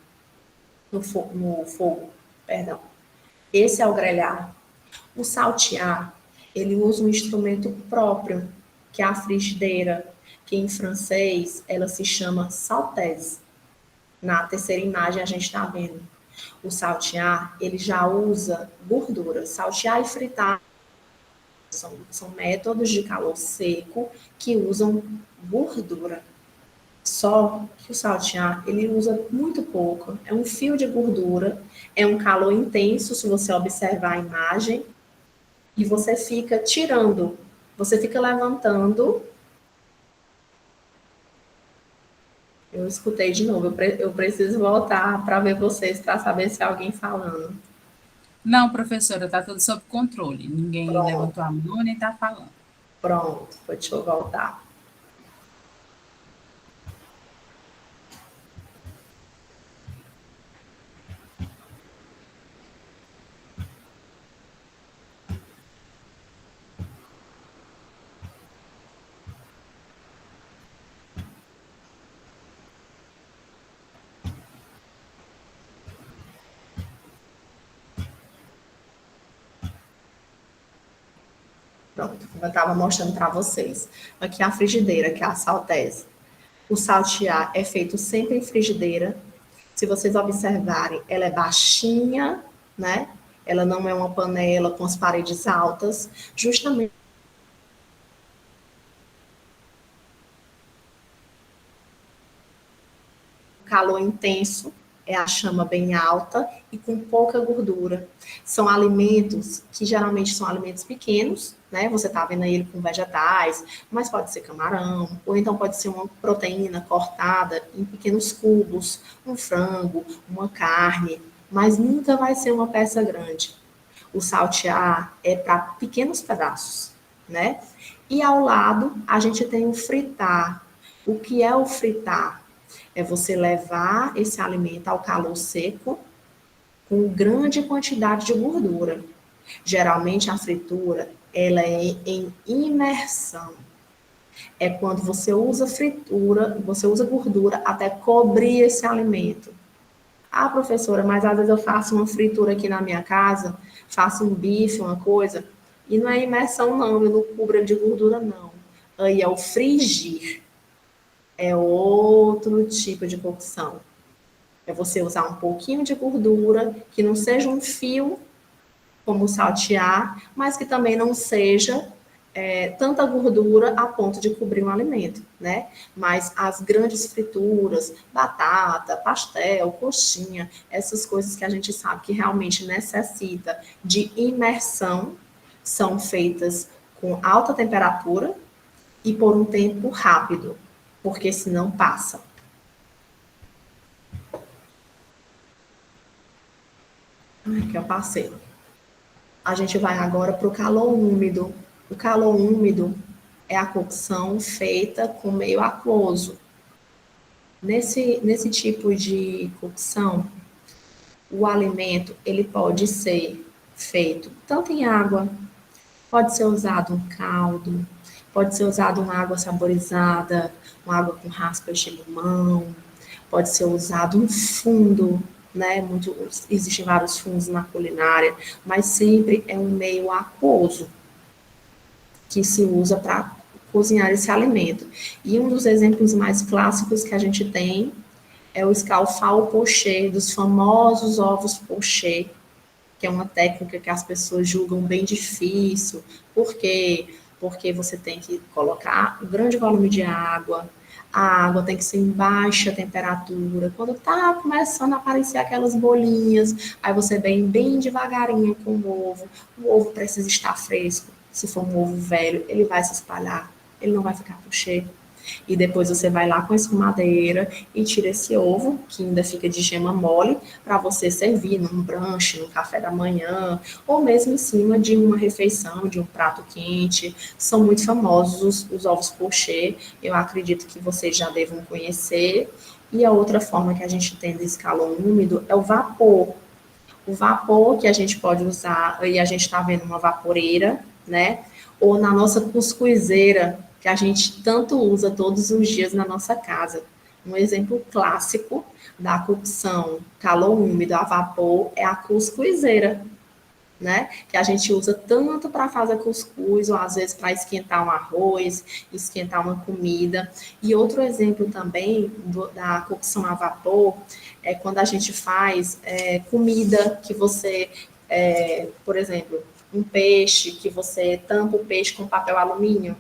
perdão. Esse é o grelhar. O saltear, ele usa um instrumento próprio, que é a frigideira, que em francês ela se chama saltèse. Na terceira imagem a gente está vendo. O saltear, ele já usa gordura. Saltear e fritar são métodos de calor seco que usam gordura. Só que o saltear, ele usa muito pouco. É um fio de gordura, é um calor intenso, se você observar a imagem, e você fica tirando, você fica levantando. Eu escutei de novo, eu preciso voltar para ver vocês, para saber se há alguém falando. Não, professora, está tudo sob controle. Ninguém levantou a mão nem está falando. Pronto, deixa eu voltar. Pronto, eu estava mostrando para vocês. Aqui a frigideira, que é a saltese. O saltear é feito sempre em frigideira. Se vocês observarem, ela é baixinha, né? Ela não é uma panela com as paredes altas, justamente o calor intenso, é a chama bem alta e com pouca gordura. São alimentos que geralmente são alimentos pequenos, né? Você tá vendo ele com vegetais, mas pode ser camarão, ou então pode ser uma proteína cortada em pequenos cubos, um frango, uma carne, mas nunca vai ser uma peça grande. O saltear é para pequenos pedaços, né? E ao lado a gente tem o fritar. O que é o fritar? É você levar esse alimento ao calor seco com grande quantidade de gordura. Geralmente a fritura, ela é em imersão. É quando você usa fritura, você usa gordura até cobrir esse alimento. Ah, professora, mas às vezes eu faço uma fritura aqui na minha casa, faço um bife, uma coisa, e não é imersão não, eu não cubro de gordura não. Aí é o frigir. É outro tipo de cocção. É você usar um pouquinho de gordura, que não seja um fio, como saltear, mas que também não seja tanta gordura a ponto de cobrir um alimento, né? Mas as grandes frituras, batata, pastel, coxinha, essas coisas que a gente sabe que realmente necessita de imersão, são feitas com alta temperatura e por um tempo rápido, porque senão passa. Ai, que eu passei. A gente vai agora para o calor úmido. O calor úmido é a cocção feita com meio aquoso. Nesse tipo de cocção, o alimento ele pode ser feito tanto em água, pode ser usado um caldo, pode ser usado uma água saborizada, uma água com raspas de limão, pode ser usado um fundo, né? Existem vários fundos na culinária, mas sempre é um meio aquoso que se usa para cozinhar esse alimento. E um dos exemplos mais clássicos que a gente tem é o escalfar o pochê, dos famosos ovos pochê, que é uma técnica que as pessoas julgam bem difícil. Por quê? Porque você tem que colocar um grande volume de água, A água tem que ser em baixa temperatura. Quando está começando a aparecer aquelas bolinhas, aí você vem bem devagarinho com o ovo. O ovo precisa estar fresco. Se for um ovo velho, ele vai se espalhar. Ele não vai ficar com cheiro. E depois você vai lá com a escumadeira e tira esse ovo, que ainda fica de gema mole, para você servir num brunch, no café da manhã, ou mesmo em cima de uma refeição, de um prato quente. São muito famosos os ovos pochê, eu acredito que vocês já devam conhecer. E a outra forma que a gente tem desse calor úmido é o vapor. O vapor que a gente pode usar, e a gente está vendo uma vaporeira, né? Ou na nossa cuscuzeira, que a gente tanto usa todos os dias na nossa casa. Um exemplo clássico da cocção calor úmido a vapor é a cuscuzeira, né? Que a gente usa tanto para fazer cuscuz, ou às vezes para esquentar um arroz, esquentar uma comida. E outro exemplo também da cocção a vapor é quando a gente faz comida que você, por exemplo, um peixe, que você tampa o peixe com papel alumínio,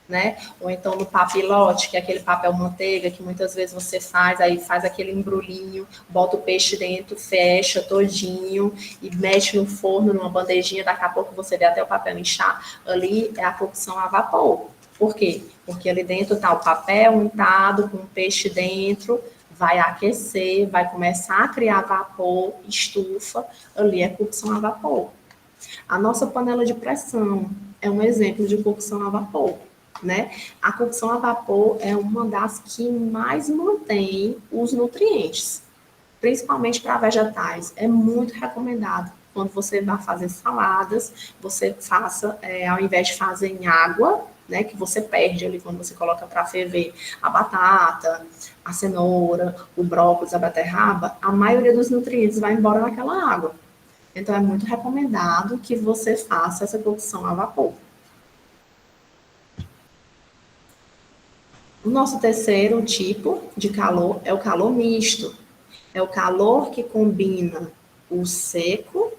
né? Ou então no papilote, que é aquele papel manteiga que muitas vezes você faz, aí faz aquele embrulhinho, bota o peixe dentro, fecha todinho e mete no forno, numa bandejinha, daqui a pouco você vê até o papel inchar. Ali é a cocção a vapor. Por quê? Porque ali dentro está o papel untado com o peixe dentro, vai aquecer, vai começar a criar vapor, estufa, ali é cocção a vapor. A nossa panela de pressão é um exemplo de cocção a vapor, né? A cocção a vapor é uma das que mais mantém os nutrientes, principalmente para vegetais. É muito recomendado. Quando você vai fazer saladas, você faça, ao invés de fazer em água, né, que você perde ali quando você coloca para ferver a batata, a cenoura, o brócolis, a beterraba, a maioria dos nutrientes vai embora naquela água. Então, é muito recomendado que você faça essa cocção a vapor. O nosso terceiro tipo de calor é o calor misto. É o calor que combina o seco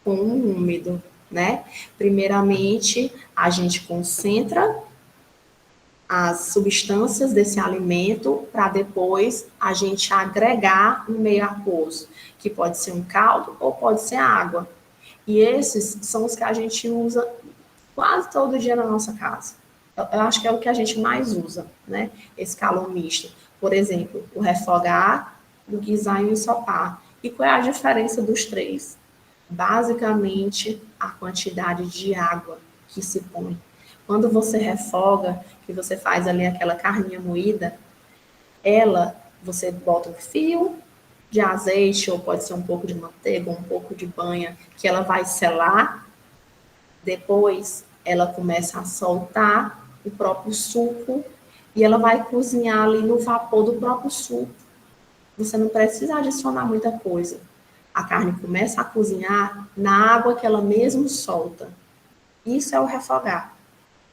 com o úmido, né? Primeiramente, a gente concentra as substâncias desse alimento para depois a gente agregar um meio aquoso, que pode ser um caldo ou pode ser água. E esses são os que a gente usa quase todo dia na nossa casa. Eu acho que é o que a gente mais usa, né? Esse calor misto. Por exemplo, o refogar, o guisar e o ensopar. E qual é a diferença dos três? Basicamente, a quantidade de água que se põe. Quando você refoga, que você faz ali aquela carninha moída, você bota um fio de azeite, ou pode ser um pouco de manteiga, um pouco de banha, que ela vai selar. Depois, ela começa a soltar o próprio suco e ela vai cozinhar ali no vapor do próprio suco. Você não precisa adicionar muita coisa. A carne começa a cozinhar na água que ela mesmo solta. Isso é o refogar.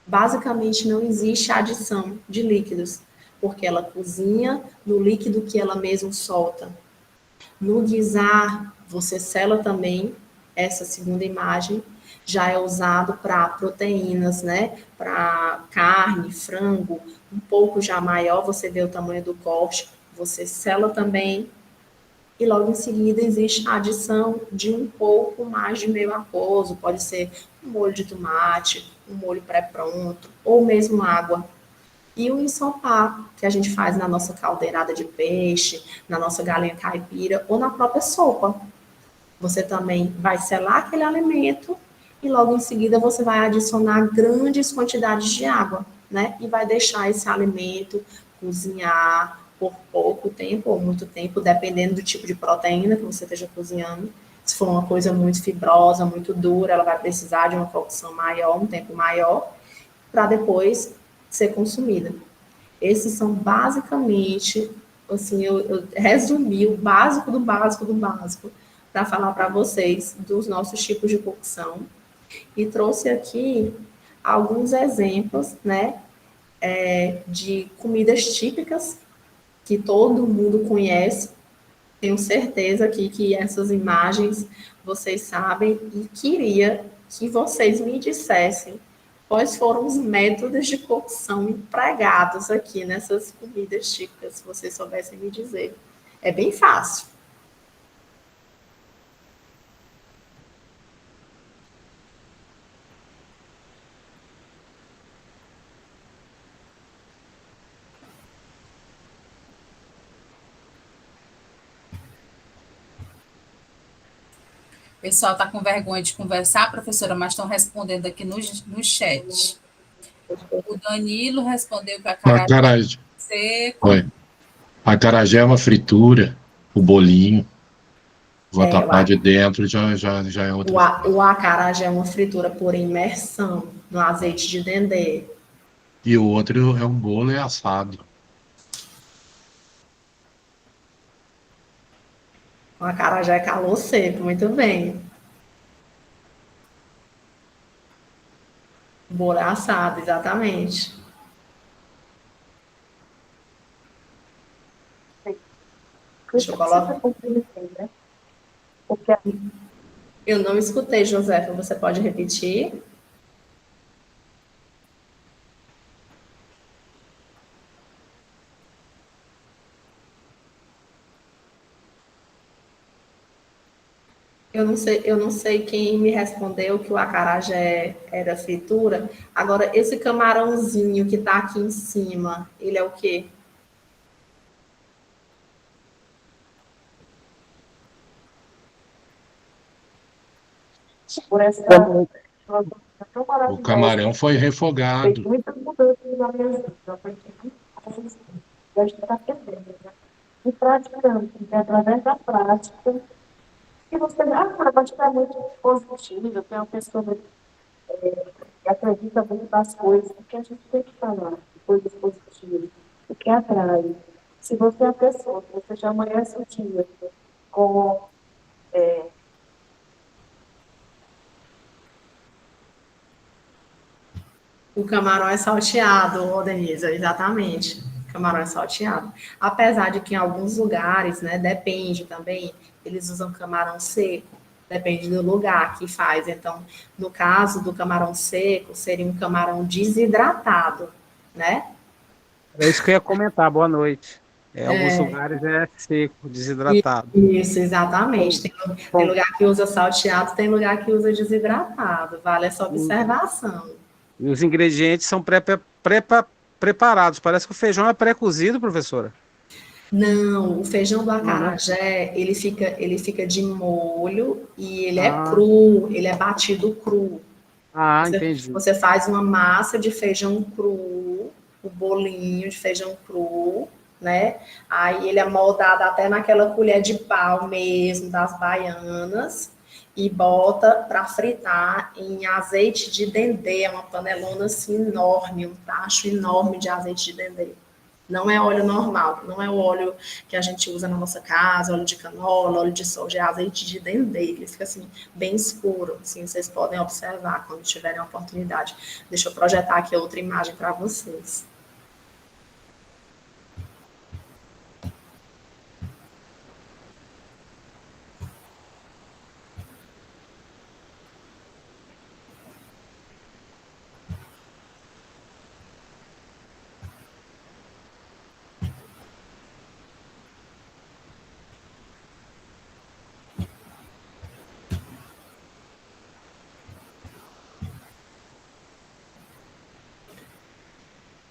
Basicamente, não existe adição de líquidos, porque ela cozinha no líquido que ela mesmo solta. No guisar, você sela também essa segunda imagem, já é usado para proteínas, né? Para carne, frango, um pouco já maior, você vê o tamanho do corte, você sela também. E logo em seguida existe a adição de um pouco mais de meio aquoso, pode ser um molho de tomate, um molho pré-pronto, ou mesmo água. E o ensopar, que a gente faz na nossa caldeirada de peixe, na nossa galinha caipira, ou na própria sopa. Você também vai selar aquele alimento e logo em seguida você vai adicionar grandes quantidades de água, né? E vai deixar esse alimento cozinhar por pouco tempo ou muito tempo, dependendo do tipo de proteína que você esteja cozinhando. Se for uma coisa muito fibrosa, muito dura, ela vai precisar de uma cocção maior, um tempo maior, para depois ser consumida. Esses são basicamente, assim, eu resumi o básico do básico do básico para falar para vocês dos nossos tipos de cocção e trouxe aqui alguns exemplos, né, de comidas típicas que todo mundo conhece. Tenho certeza aqui que essas imagens vocês sabem e queria que vocês me dissessem quais foram os métodos de cocção empregados aqui nessas comidas típicas, se vocês soubessem me dizer. É bem fácil. O pessoal está com vergonha de conversar, professora, mas estão respondendo aqui no chat. O Danilo respondeu que a acarajé seco. Oi. A acarajé é uma fritura, o bolinho, bota a pá de dentro, já é outra. O acarajé é uma fritura por imersão no azeite de dendê. E o outro é um bolo e assado. O acarajé é calor seco, muito bem. Bolo é assado, exatamente. Deixa eu colocar. Eu não escutei, Josefa. Você pode repetir? Eu não sei quem me respondeu que o acarajé era fritura. Agora, esse camarãozinho que está aqui em cima, ele é o quê? O camarão foi refogado. Muitas mudanças na minha vida. Eu estou aprendendo, né? E praticando, é através da prática, que você a partir da mente positiva, que é uma pessoa que acredita muito nas coisas, porque a gente tem que falar de coisas positivas, o que atrai. Se você é a pessoa, que você já amanhece o dia com O camarão é salteado, Denise, exatamente. O camarão é salteado. Apesar de que em alguns lugares, né, depende também, eles usam camarão seco, depende do lugar que faz. Então, no caso do camarão seco, seria um camarão desidratado, né? É isso que eu ia comentar, boa noite. Alguns lugares é seco, desidratado. Isso, exatamente. Tem lugar que usa salteado, tem lugar que usa desidratado. Vale essa observação. E os ingredientes são preparados. Parece que o feijão é pré-cozido, professora. Não, o feijão do acarajé, ele fica de molho e ele é cru, ele é batido cru. Entendi. Você faz uma massa de feijão cru, o bolinho de feijão cru, né? Aí ele é moldado até naquela colher de pau mesmo, das baianas, e bota para fritar em azeite de dendê, é uma panelona assim enorme, um tacho enorme de azeite de dendê. Não é óleo normal, não é o óleo que a gente usa na nossa casa, óleo de canola, óleo de soja, é azeite de dendê, ele fica assim, bem escuro, assim, vocês podem observar quando tiverem a oportunidade. Deixa eu projetar aqui outra imagem para vocês.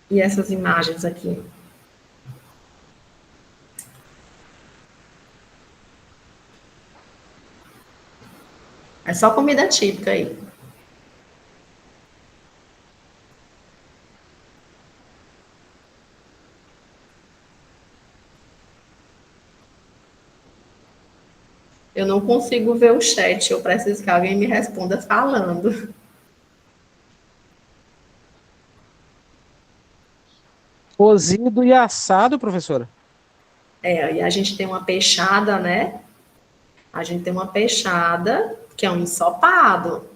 E essas imagens aqui? É só comida típica aí. Eu não consigo ver o chat, eu preciso que alguém me responda falando. Cozido e assado, professora? E a gente tem uma peixada, né? A gente tem uma peixada, que é um ensopado.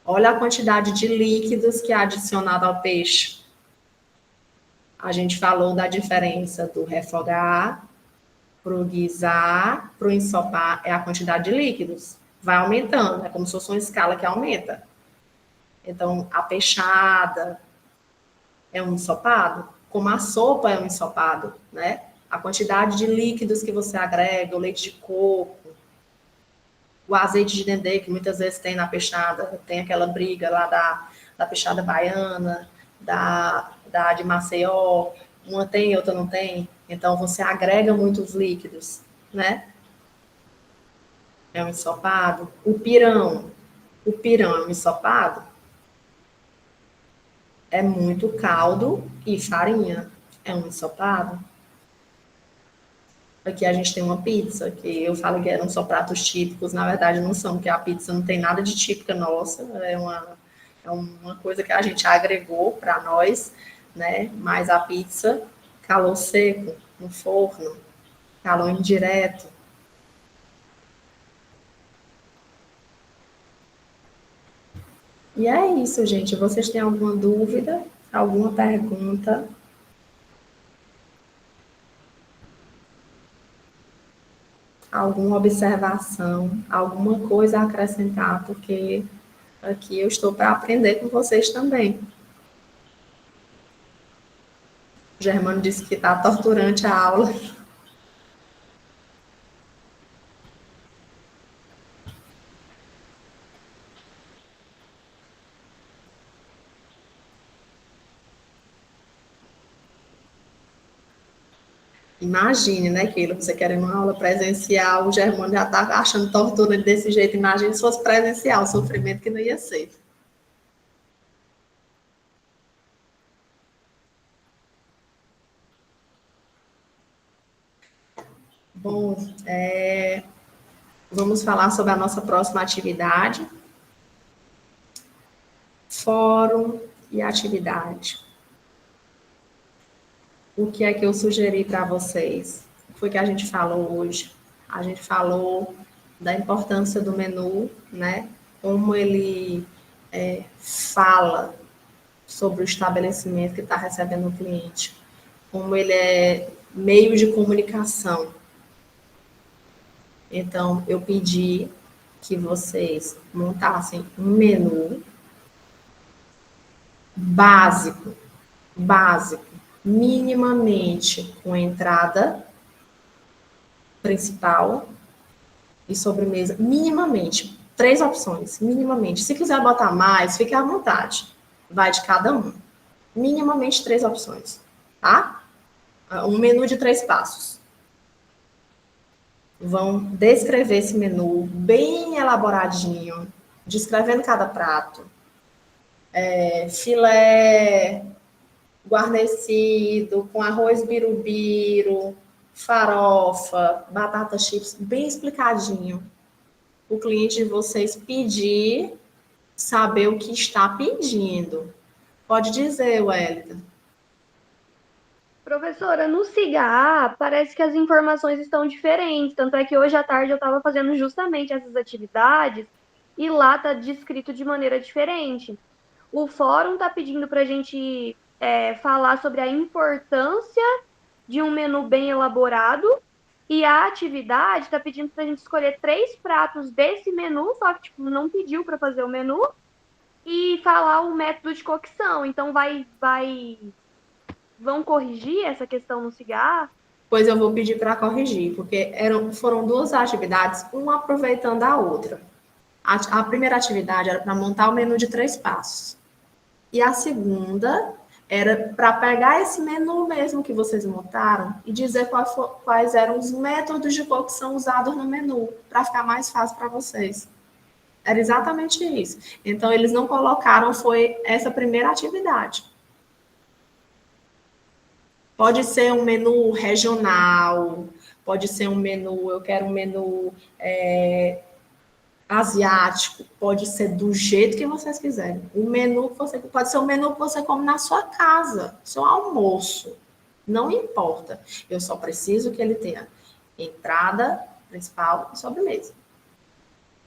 Olha a quantidade de líquidos que é adicionado ao peixe. A gente falou da diferença do refogar, pro guisar, pro ensopar, é a quantidade de líquidos. Vai aumentando, é como se fosse uma escala que aumenta. Então, a peixada é um ensopado, como a sopa é um ensopado, né? A quantidade de líquidos que você agrega, o leite de coco, o azeite de dendê, que muitas vezes tem na peixada, tem aquela briga lá da peixada baiana, da de Maceió, uma tem, outra não tem. Então, você agrega muitos líquidos, né? É um ensopado. O pirão é um ensopado? É muito caldo e farinha. É um ensopado? Aqui a gente tem uma pizza, que eu falo que eram só pratos típicos, na verdade não são, porque a pizza não tem nada de típica nossa, é uma coisa que a gente agregou para nós, né? Mas a pizza, calor seco no forno, calor indireto. E é isso, gente. Vocês têm alguma dúvida? Alguma pergunta? Alguma observação? Alguma coisa a acrescentar? Porque aqui eu estou para aprender com vocês também. O Germano disse que está torturante a aula. Imagine, né, Keila, você querendo uma aula presencial, o Germano já está achando tortura desse jeito. Imagine se fosse presencial, o sofrimento que não ia ser. Bom, vamos falar sobre a nossa próxima atividade. Fórum e atividade. O que é que eu sugeri para vocês? O que foi que a gente falou hoje? A gente falou da importância do menu, né? Como ele fala sobre o estabelecimento que está recebendo o cliente, como ele é meio de comunicação. Então, eu pedi que vocês montassem um menu básico, minimamente com entrada principal e sobremesa, minimamente, 3 opções, minimamente. Se quiser botar mais, fique à vontade, vai de cada um. Minimamente 3 opções, tá? Um menu de 3 passos. Vão descrever esse menu bem elaboradinho, descrevendo cada prato. Filé guarnecido, com arroz birubiru, farofa, batata chips, bem explicadinho. O cliente de vocês pedir, saber o que está pedindo. Pode dizer, Wellington. Professora, no CIGA, parece que as informações estão diferentes, tanto é que hoje à tarde eu estava fazendo justamente essas atividades e lá está descrito de maneira diferente. O fórum está pedindo para a gente falar sobre a importância de um menu bem elaborado e a atividade está pedindo para a gente escolher 3 pratos desse menu, só que tipo, não pediu para fazer o menu, e falar o método de cocção. Então vão corrigir essa questão no CIGA? Pois eu vou pedir para corrigir, porque foram 2 atividades, uma aproveitando a outra. A primeira atividade era para montar o menu de 3 passos. E a segunda era para pegar esse menu mesmo que vocês montaram e dizer quais eram os métodos de cocção usados no menu, para ficar mais fácil para vocês. Era exatamente isso. Então, eles não colocaram, foi essa primeira atividade. Pode ser um menu regional, pode ser um menu, eu quero um menu asiático, pode ser do jeito que vocês quiserem. O menu pode ser um menu que você come na sua casa, seu almoço. Não importa. Eu só preciso que ele tenha entrada principal e sobremesa.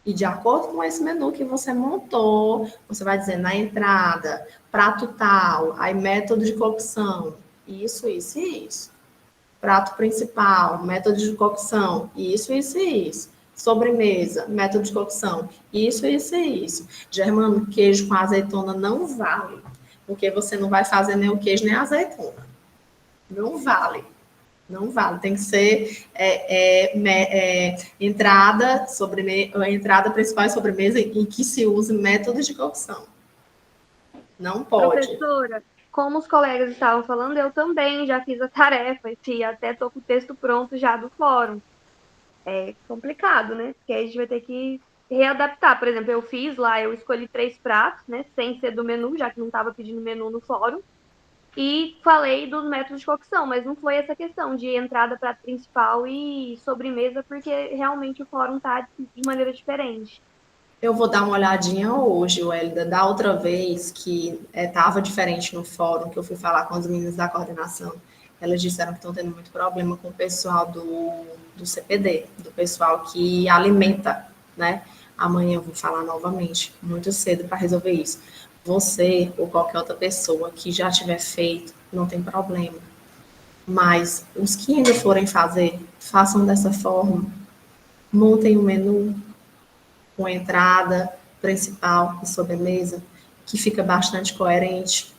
E de acordo com esse menu que você montou, você vai dizer na entrada, prato tal, aí método de cocção, isso, isso e isso. Prato principal, método de cocção, isso, isso e isso. Sobremesa, método de cocção. Isso, isso e isso. Germano, queijo com azeitona não vale. Porque você não vai fazer nem o queijo nem a azeitona. Não vale. Não vale. Tem que ser entrada principal e sobremesa em que se use método de cocção. Não pode. Professora, como os colegas estavam falando, eu também já fiz a tarefa e até estou com o texto pronto já do fórum. É complicado, né? Porque a gente vai ter que readaptar. Por exemplo, eu fiz lá, eu escolhi 3 pratos, né? Sem ser do menu, já que não estava pedindo menu no fórum. E falei dos métodos de cocção, mas não foi essa questão de entrada, prato principal e sobremesa, porque realmente o fórum tá de maneira diferente. Eu vou dar uma olhadinha hoje, Wélida, da outra vez que estava diferente no fórum, que eu fui falar com as meninas da coordenação. Elas disseram que estão tendo muito problema com o pessoal do CPD, do pessoal que alimenta, né? Amanhã eu vou falar novamente, muito cedo, para resolver isso. Você ou qualquer outra pessoa que já tiver feito, não tem problema. Mas os que ainda forem fazer, façam dessa forma. Montem o menu com entrada principal e sobremesa, que fica bastante coerente.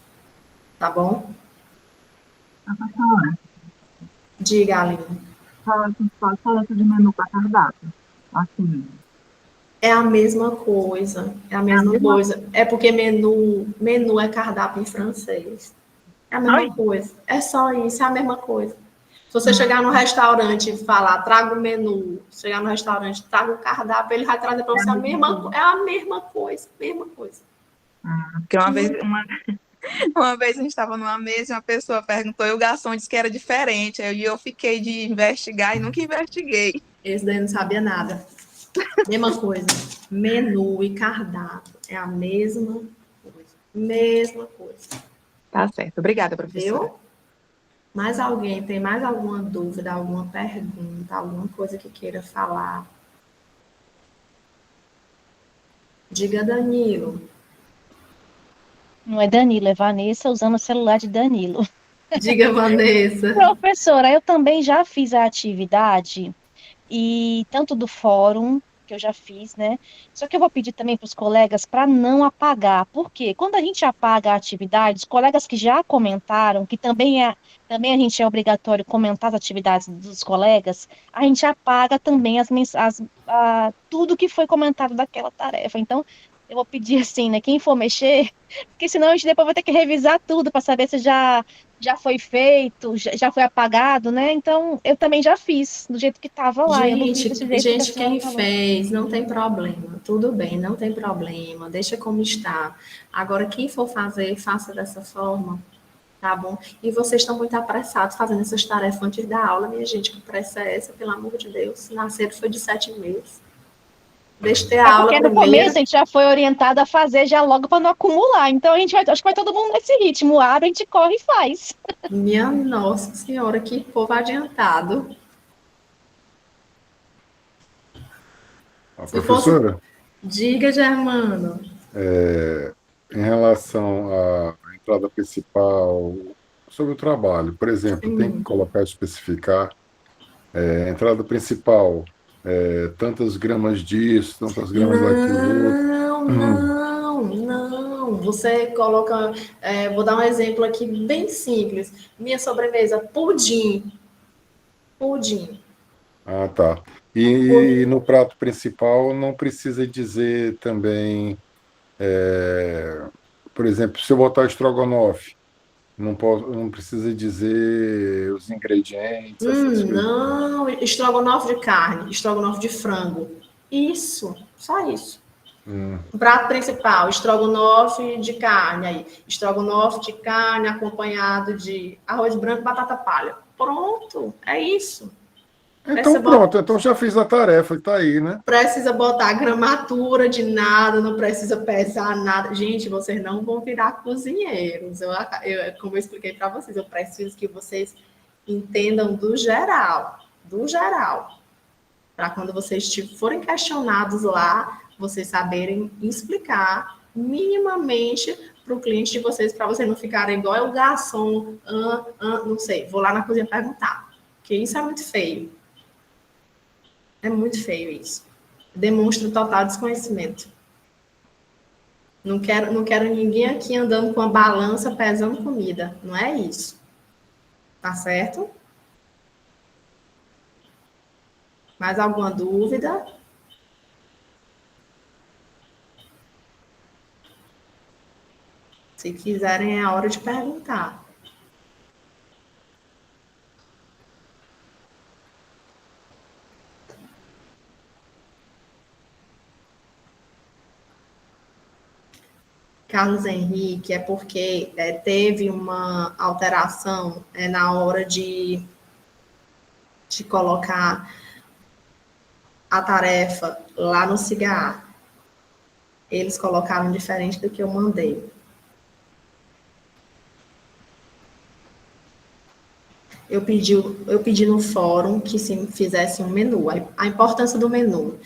Tá bom? Professora, Diga, Aline. fala de menu para cardápio. Assim. É a mesma coisa. É a mesma coisa. É porque menu é cardápio em francês. É a mesma coisa. É só isso, é a mesma coisa. Se você chegar no restaurante e falar, traga o menu, chegar no restaurante, traga o cardápio, ele vai trazer para você a mesma coisa. Porque uma vez a gente estava numa mesa e uma pessoa perguntou e o garçom disse que era diferente. E eu fiquei de investigar e nunca investiguei. Esse daí não sabia nada. Mesma coisa. Menu e cardápio é a mesma coisa. Mesma coisa. Tá certo. Obrigada, professora. Viu? Mais alguém tem mais alguma dúvida, alguma pergunta, alguma coisa que queira falar? Diga, Danilo. Não é Danilo, é Vanessa usando o celular de Danilo. Diga, Vanessa. Professora, eu também já fiz a atividade, e tanto do fórum, que eu já fiz, né? Só que eu vou pedir também para os colegas para não apagar. Por quê? Quando a gente apaga a atividade, os colegas que já comentaram, que também a gente é obrigatório comentar as atividades dos colegas, a gente apaga também tudo que foi comentado daquela tarefa. Então, eu vou pedir assim, né? Quem for mexer, porque senão a gente depois vai ter que revisar tudo para saber se já foi feito, já foi apagado, né? Então, eu também já fiz, do jeito que estava lá. Gente, quem fez, não tem problema. Tudo bem, não tem problema. Deixa como está. Agora, quem for fazer, faça dessa forma, tá bom? E vocês estão muito apressados fazendo essas tarefas antes da aula, minha gente. Que pressa é essa, pelo amor de Deus? Nasceram foi de 7 meses. Deixa ter a aula porque no começo a gente já foi orientado a fazer já logo para não acumular. Então acho que vai todo mundo nesse ritmo. Abre, a gente corre e faz. Minha Nossa Senhora, que povo adiantado. A professora? Diga, Germano. Em relação à entrada principal sobre o trabalho, por exemplo, tem que colocar, especificar entrada principal. Tantas gramas disso, tantas gramas daquilo. Não. Você coloca, vou dar um exemplo aqui bem simples. Minha sobremesa, pudim. Ah, tá. E no prato principal não precisa dizer também, por exemplo, se eu botar estrogonofe, não precisa dizer os ingredientes, essas coisas. Não, estrogonofe de carne, estrogonofe de frango. Isso, só isso. O prato principal, estrogonofe de carne, aí, estrogonofe de carne acompanhado de arroz branco e batata palha. Pronto, é isso. Então pronto, então já fiz a tarefa, está aí, né? Precisa botar gramatura de nada, não precisa pesar nada. Gente, vocês não vão virar cozinheiros. Como eu expliquei para vocês, eu preciso que vocês entendam do geral. Para quando vocês forem questionados lá, vocês saberem explicar minimamente para o cliente de vocês, para vocês não ficarem igual o garçom, não sei, vou lá na cozinha perguntar. Porque isso é muito feio. É muito feio isso. Demonstra total desconhecimento. Não quero ninguém aqui andando com a balança pesando comida. Não é isso. Tá certo? Mais alguma dúvida? Se quiserem, é a hora de perguntar. Carlos Henrique, é porque teve uma alteração na hora de colocar a tarefa lá no CIGA. Eles colocaram diferente do que eu mandei. Eu pedi no fórum que se fizesse um menu. A importância do menu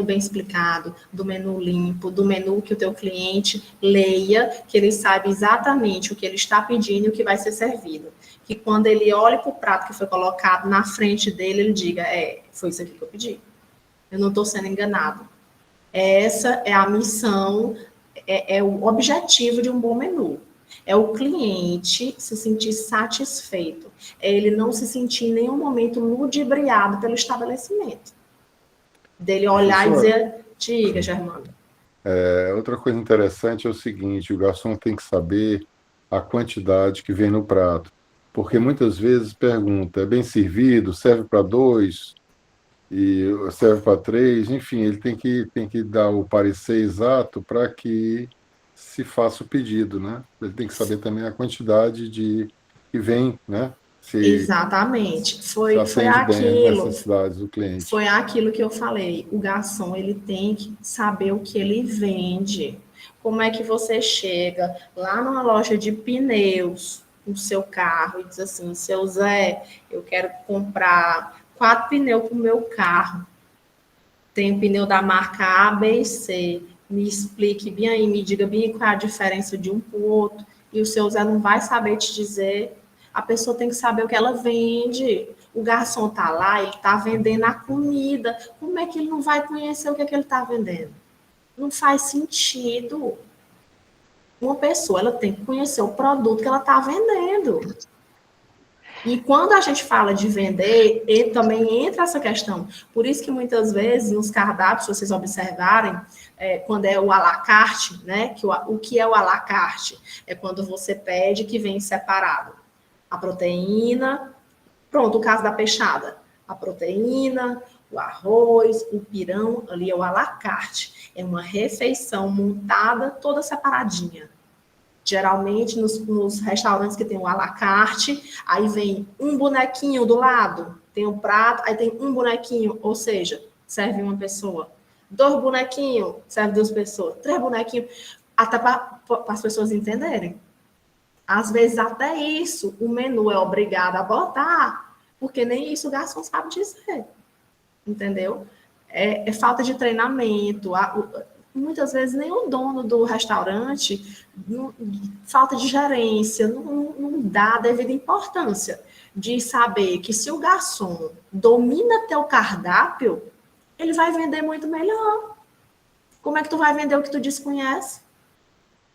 bem explicado, do menu limpo, do menu que o teu cliente leia, que ele saiba exatamente o que ele está pedindo e o que vai ser servido. Que quando ele olhe para o prato que foi colocado na frente dele, ele diga, foi isso aqui que eu pedi. Eu não estou sendo enganado. Essa é a missão, é o objetivo de um bom menu. É o cliente se sentir satisfeito. É ele não se sentir em nenhum momento ludibriado pelo estabelecimento. Dele olhar e dizer, diga, Germano. Outra coisa interessante é o seguinte, o garçom tem que saber a quantidade que vem no prato. Porque muitas vezes pergunta, é bem servido, serve para 2, e serve para 3, enfim, ele tem que dar o parecer exato para que se faça o pedido, né? Ele tem que saber também a quantidade que vem, né? Exatamente. Foi bem as necessidades do cliente. Foi aquilo que eu falei. O garçom, ele tem que saber o que ele vende. Como é que você chega lá numa loja de pneus no seu carro e diz assim, seu Zé, eu quero comprar 4 pneus para o meu carro. Tem pneu da marca A, B e C. Me explique bem aí, me diga bem qual é a diferença de um para o outro. E o seu Zé não vai saber te dizer. A pessoa tem que saber o que ela vende. O garçom está lá, ele está vendendo a comida. Como é que ele não vai conhecer o que ele está vendendo? Não faz sentido. Uma pessoa, ela tem que conhecer o produto que ela está vendendo. E quando a gente fala de vender, também entra essa questão. Por isso que muitas vezes nos cardápios, se vocês observarem, quando é o à la carte, né? O que é o à la carte? É quando você pede que vem separado. A proteína, pronto, o caso da peixada. A proteína, o arroz, o pirão, ali é o à la carte. É uma refeição montada toda separadinha. Geralmente, nos restaurantes que tem o à la carte, aí vem um bonequinho do lado, tem um prato, aí tem um bonequinho, ou seja, serve uma pessoa. 2 bonequinhos, serve 2 pessoas. 3 bonequinhos, até para as pessoas entenderem. Às vezes, até isso, o menu é obrigado a botar, porque nem isso o garçom sabe dizer. Entendeu? É falta de treinamento, muitas vezes nem o dono do restaurante, falta de gerência, não dá a devida importância de saber que se o garçom domina teu cardápio, ele vai vender muito melhor. Como é que tu vai vender o que tu desconhece?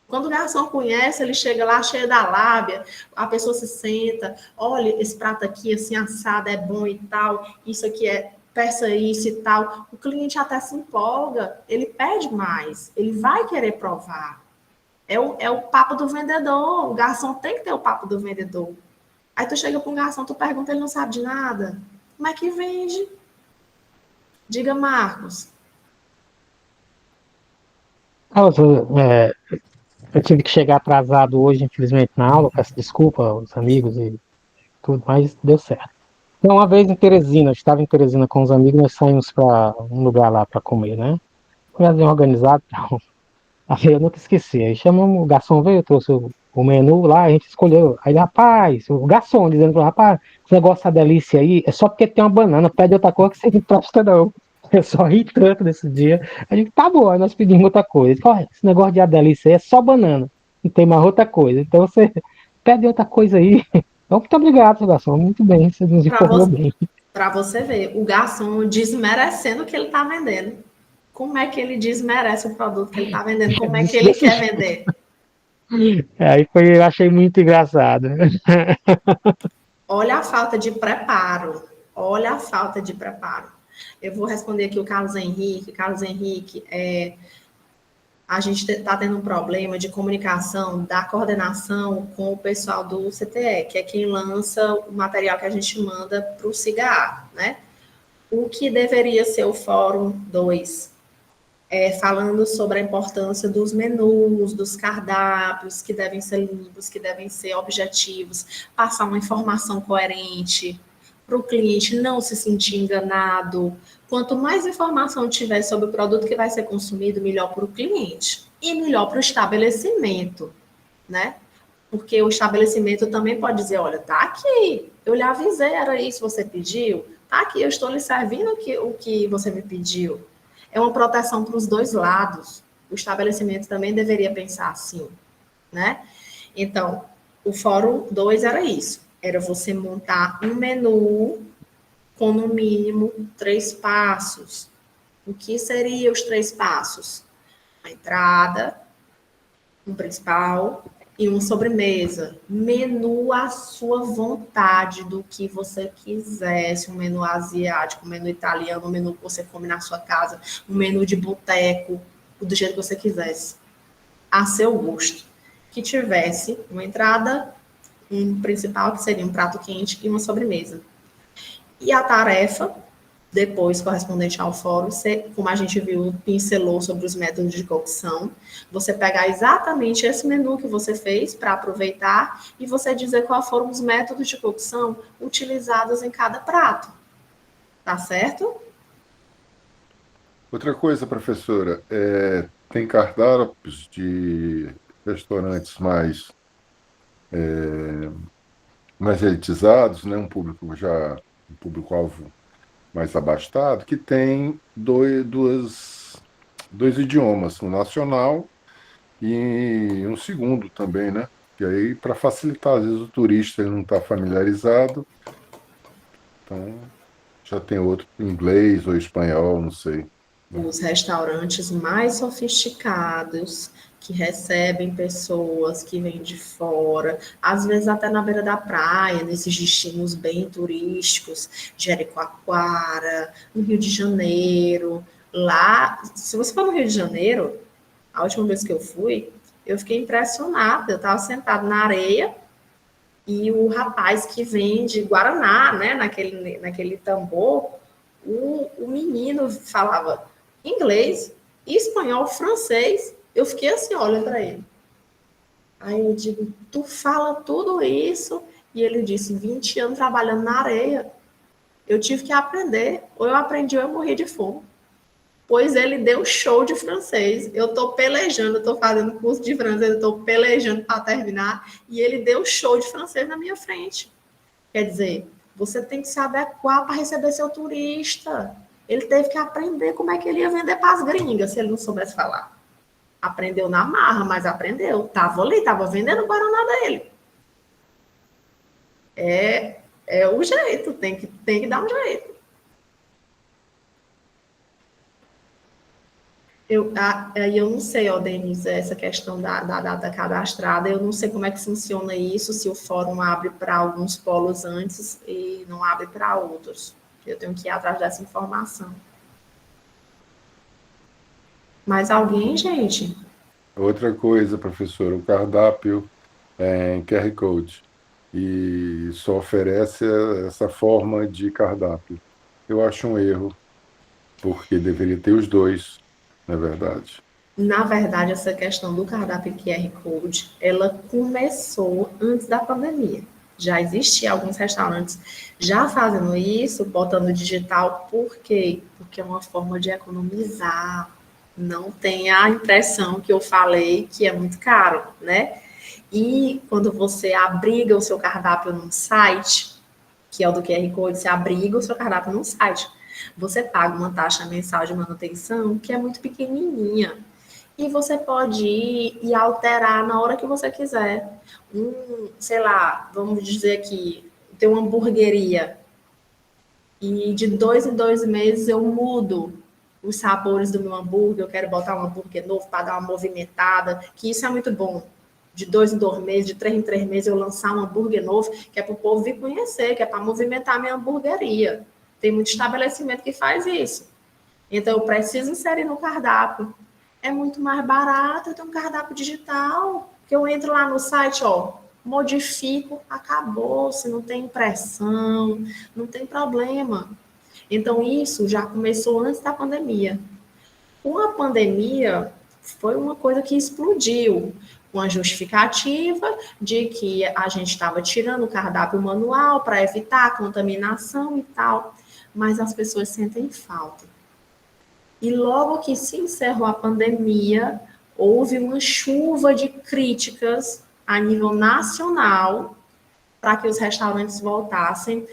Quando o garçom conhece, ele chega lá cheio da lábia, a pessoa se senta, olha, esse prato aqui assim assado é bom e tal, isso aqui peça isso e tal, o cliente até se empolga, ele pede mais, ele vai querer provar. É o papo do vendedor, o garçom tem que ter o papo do vendedor. Aí tu chega para um garçom, tu pergunta, ele não sabe de nada. Como é que vende? Diga, Marcos. Eu tive que chegar atrasado hoje, infelizmente, na aula, peço desculpa aos amigos e tudo, mas deu certo. Então, uma vez em Teresina, eu estava em Teresina com os amigos, nós saímos para um lugar lá para comer, né? Foi bem organizado, então. Aí eu nunca esqueci. Aí chamamos, o garçom veio, trouxe o menu lá, a gente escolheu. Aí, rapaz, o garçom dizendo para rapaz, esse negócio da delícia aí é só porque tem uma banana, pede outra coisa que você não gosta, não. Eu só ri tanto nesse dia. A gente, tá bom, aí nós pedimos outra coisa. Ele falou, esse negócio de a delícia aí é só banana, não tem mais outra coisa. Então você pede outra coisa aí. Então, muito obrigado, garçom. Muito bem, você nos informou bem. Para você ver, o garçom desmerecendo o que ele está vendendo. Como é que ele desmerece o produto que ele está vendendo? Como é que ele quer vender? Aí eu achei muito engraçado. Olha a falta de preparo. Olha a falta de preparo. Eu vou responder aqui o Carlos Henrique. Carlos Henrique, a gente está tendo um problema de comunicação da coordenação com o pessoal do CTE, que é quem lança o material que a gente manda para o CIGA, né? O que deveria ser o Fórum 2, falando sobre a importância dos menus, dos cardápios, que devem ser limpos, que devem ser objetivos, passar uma informação coerente para o cliente não se sentir enganado. Quanto mais informação tiver sobre o produto que vai ser consumido, melhor para o cliente e melhor para o estabelecimento, né? Porque o estabelecimento também pode dizer, olha, tá aqui, eu lhe avisei, era isso que você pediu, tá aqui, eu estou lhe servindo o que você me pediu. É uma proteção para os dois lados. O estabelecimento também deveria pensar assim, né? Então, o Fórum 2 era isso. Era você montar um menu com, no mínimo, 3 passos. O que seriam os 3 passos? A entrada, um principal e uma sobremesa. Menu à sua vontade, do que você quisesse. Um menu asiático, um menu italiano, um menu que você come na sua casa, um menu de boteco, do jeito que você quisesse. A seu gosto. Que tivesse uma entrada, um principal, que seria um prato quente, e uma sobremesa. E a tarefa, depois correspondente ao fórum, como a gente viu, pincelou sobre os métodos de cocção, você pegar exatamente esse menu que você fez para aproveitar e você dizer quais foram os métodos de cocção utilizados em cada prato. Tá certo? Outra coisa, professora, tem cardápios de restaurantes mais elitizados, né? Um público-alvo mais abastado, que tem dois idiomas, um nacional e um segundo também, né? E aí, para facilitar, às vezes o turista ele não está familiarizado, então já tem outro inglês ou espanhol, não sei. Os restaurantes mais sofisticados, que recebem pessoas que vêm de fora, às vezes até na beira da praia, nesses destinos bem turísticos, Jericoacoara, no Rio de Janeiro. Lá, se você for no Rio de Janeiro, a última vez que eu fui, eu fiquei impressionada. Eu estava sentada na areia e o rapaz que vende Guaraná, né, naquele tambor, o menino falava inglês, espanhol, francês. Eu fiquei assim, olha para ele. Aí eu digo, tu fala tudo isso? E ele disse, 20 anos trabalhando na areia. Eu tive que aprender. Ou eu aprendi ou eu morri de fome. Pois ele deu show de francês. Eu estou pelejando, eu estou fazendo curso de francês, eu estou pelejando para terminar. E ele deu show de francês na minha frente. Quer dizer, você tem que se adequar para receber seu turista. Ele teve que aprender como é que ele ia vender para as gringas, se ele não soubesse falar. Aprendeu na marra, mas aprendeu. Estava ali, estava vendendo o Guaraná dele. É o jeito, tem que dar um jeito. Eu não sei, Denise, essa questão da data cadastrada, eu não sei como é que funciona isso, se o fórum abre para alguns polos antes e não abre para outros. Eu tenho que ir atrás dessa informação. Mais alguém, gente? Outra coisa, professor, o cardápio em QR Code e só oferece essa forma de cardápio. Eu acho um erro, porque deveria ter os dois, na verdade. Na verdade, essa questão do cardápio QR Code, ela começou antes da pandemia. Já existiam alguns restaurantes já fazendo isso, botando digital. Por quê? Porque é uma forma de economizar. Não tem a impressão que eu falei que é muito caro, né? E quando você abriga o seu cardápio num site, que é o do QR Code, você abriga o seu cardápio num site. Você paga uma taxa mensal de manutenção que é muito pequenininha. E você pode ir e alterar na hora que você quiser. Sei lá, vamos dizer que tem uma hamburgueria. E de 2 em 2 meses eu mudo os sabores do meu hambúrguer, eu quero botar um hambúrguer novo para dar uma movimentada, que isso é muito bom. De 2 em 2 meses, de 3 em 3 meses, eu lançar um hambúrguer novo, que é para o povo vir conhecer, que é para movimentar a minha hamburgueria. Tem muito estabelecimento que faz isso. Então, eu preciso inserir no cardápio. É muito mais barato, eu tenho um cardápio digital, que eu entro lá no site, ó, modifico, acabou, se não tem impressão, não tem problema. Então, isso já começou antes da pandemia. Com a pandemia, foi uma coisa que explodiu, com a justificativa de que a gente estava tirando o cardápio manual para evitar a contaminação e tal, mas as pessoas sentem falta. E logo que se encerrou a pandemia, houve uma chuva de críticas a nível nacional para que os restaurantes voltassem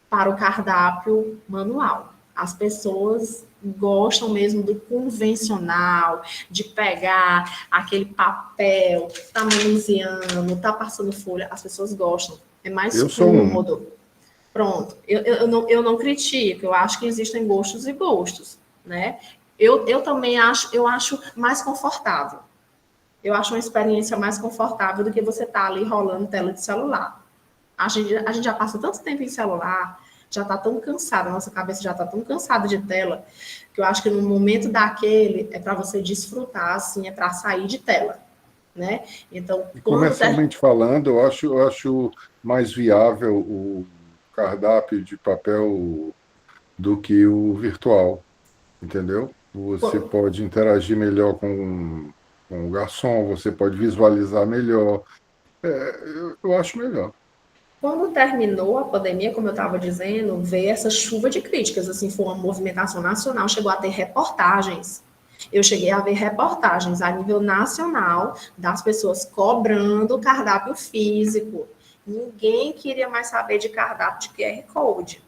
para o cardápio manual. As pessoas gostam mesmo do convencional, de pegar aquele papel, tá manuseando, tá passando folha, as pessoas gostam. É mais cômodo. Pronto. Eu não critico, eu acho que existem gostos e gostos, né? Eu também acho mais confortável. Eu acho uma experiência mais confortável do que você estar ali rolando tela de celular. A gente já passa tanto tempo em celular, já está tão cansada, a nossa cabeça já está tão cansada de tela, que eu acho que no momento daquele é para você desfrutar, assim, é para sair de tela, né? Então, comercialmente falando, eu acho mais viável o cardápio de papel do que o virtual, entendeu? Você pode interagir melhor com o garçom, você pode visualizar melhor. Eu acho melhor. Quando terminou a pandemia, como eu estava dizendo, veio essa chuva de críticas, assim, foi uma movimentação nacional, chegou a ter reportagens. Eu cheguei a ver reportagens a nível nacional das pessoas cobrando cardápio físico. Ninguém queria mais saber de cardápio de QR Code.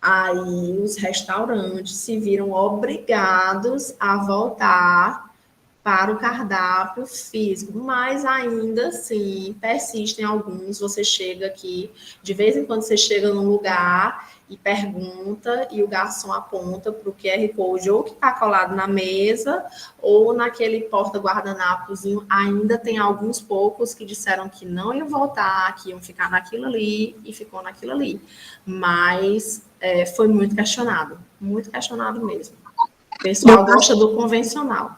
Aí os restaurantes se viram obrigados a voltar para o cardápio físico, mas ainda assim persistem alguns. Você chega aqui, de vez em quando você chega num lugar e pergunta, e o garçom aponta para o QR Code ou que está colado na mesa, ou naquele porta-guardanapozinho. Ainda tem alguns poucos que disseram que não iam voltar, que iam ficar naquilo ali, e ficou naquilo ali. Mas foi muito questionado mesmo. O pessoal gosta do convencional.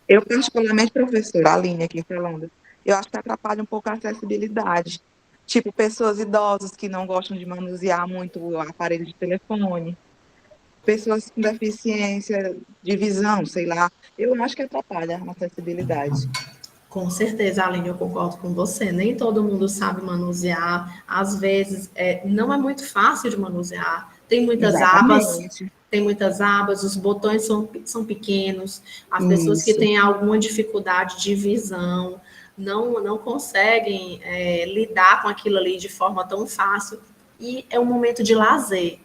Eu, particularmente, professora, a Aline aqui falando, eu acho que atrapalha um pouco a acessibilidade. Tipo, pessoas idosas que não gostam de manusear muito o aparelho de telefone, pessoas com deficiência de visão, sei lá. Eu acho que atrapalha a acessibilidade. Com certeza, Aline, eu concordo com você. Nem todo mundo sabe manusear. Às vezes, não é muito fácil de manusear. Tem muitas abas, os botões são pequenos. As pessoas que têm alguma dificuldade de visão não conseguem lidar com aquilo ali de forma tão fácil. E é um momento de lazer.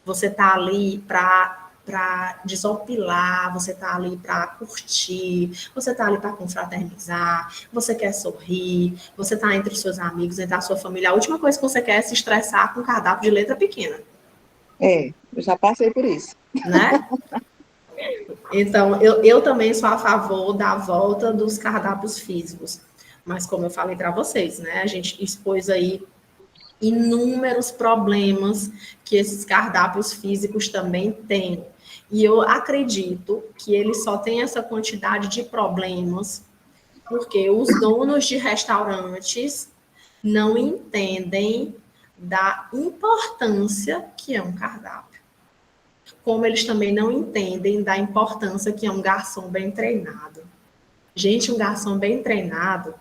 Você está ali para desopilar, você está ali para curtir, você está ali para confraternizar, você quer sorrir, você está entre os seus amigos, entre a sua família. A última coisa que você quer é se estressar com cardápio de letra pequena. Eu já passei por isso. Né? Então, eu também sou a favor da volta dos cardápios físicos. Mas, como eu falei para vocês, né? A gente expôs aí inúmeros problemas que esses cardápios físicos também têm. E eu acredito que eles só têm essa quantidade de problemas porque os donos de restaurantes não entendem da importância que é um cardápio. Como eles também não entendem da importância que é um garçom bem treinado. Gente, um garçom bem treinado,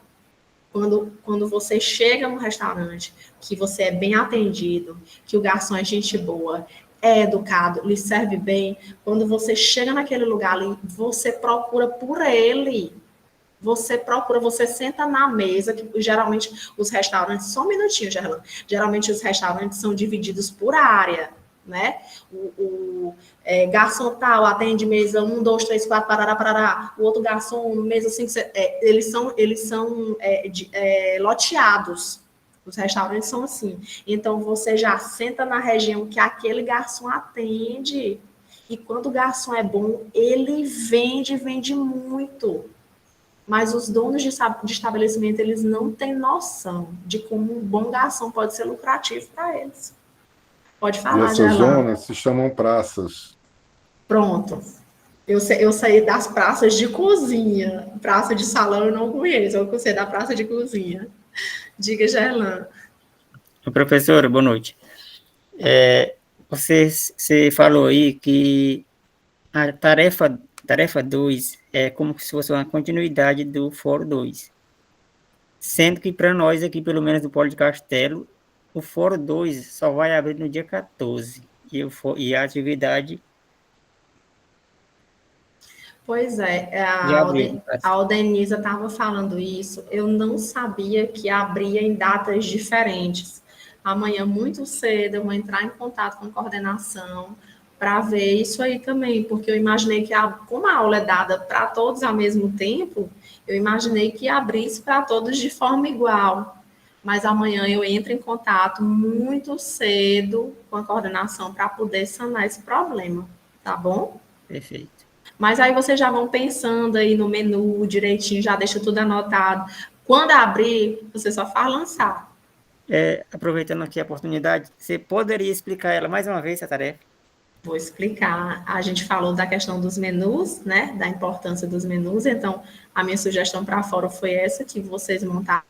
quando você chega no restaurante, que você é bem atendido, que o garçom é gente boa, é educado, lhe serve bem, quando você chega naquele lugar ali, você procura por ele. Você senta na mesa, que geralmente os restaurantes, só um minutinho, Gerlan, geralmente os restaurantes são divididos por área, né? O garçom tal atende mesa 1, 2, 3, 4, parará. O outro garçom, mesa 5, 6, eles são loteados. Os restaurantes são assim. Então, você já senta na região que aquele garçom atende. E quando o garçom é bom, ele vende muito. Mas os donos de estabelecimento, eles não têm noção de como um bom garçom pode ser lucrativo para eles. Pode E falar, essas Gerlan. zonas se chamam praças. Pronto. Eu saí das praças de cozinha. Praça de salão eu não conheço. Eu sei da praça de cozinha. Diga, Gerlan. Professora, boa noite. Você falou aí que a tarefa 2 é como se fosse uma continuidade do Fórum 2. Sendo que para nós aqui, pelo menos do Polo de Castelo, o Fórum 2 só vai abrir no dia 14. E a atividade... Pois é, a Aldenisa estava falando isso. Eu não sabia que abria em datas diferentes. Amanhã, muito cedo, eu vou entrar em contato com a coordenação para ver isso aí também, porque eu imaginei que, como a aula é dada para todos ao mesmo tempo, eu imaginei que abrisse para todos de forma igual. Mas amanhã eu entro em contato muito cedo com a coordenação para poder sanar esse problema, tá bom? Perfeito. Mas aí vocês já vão pensando aí no menu direitinho, já deixa tudo anotado. Quando abrir, você só faz lançar. Aproveitando aqui a oportunidade, você poderia explicar ela mais uma vez, essa tarefa? Vou explicar. A gente falou da questão dos menus, né? Da importância dos menus. Então, a minha sugestão para fora foi essa, que vocês montaram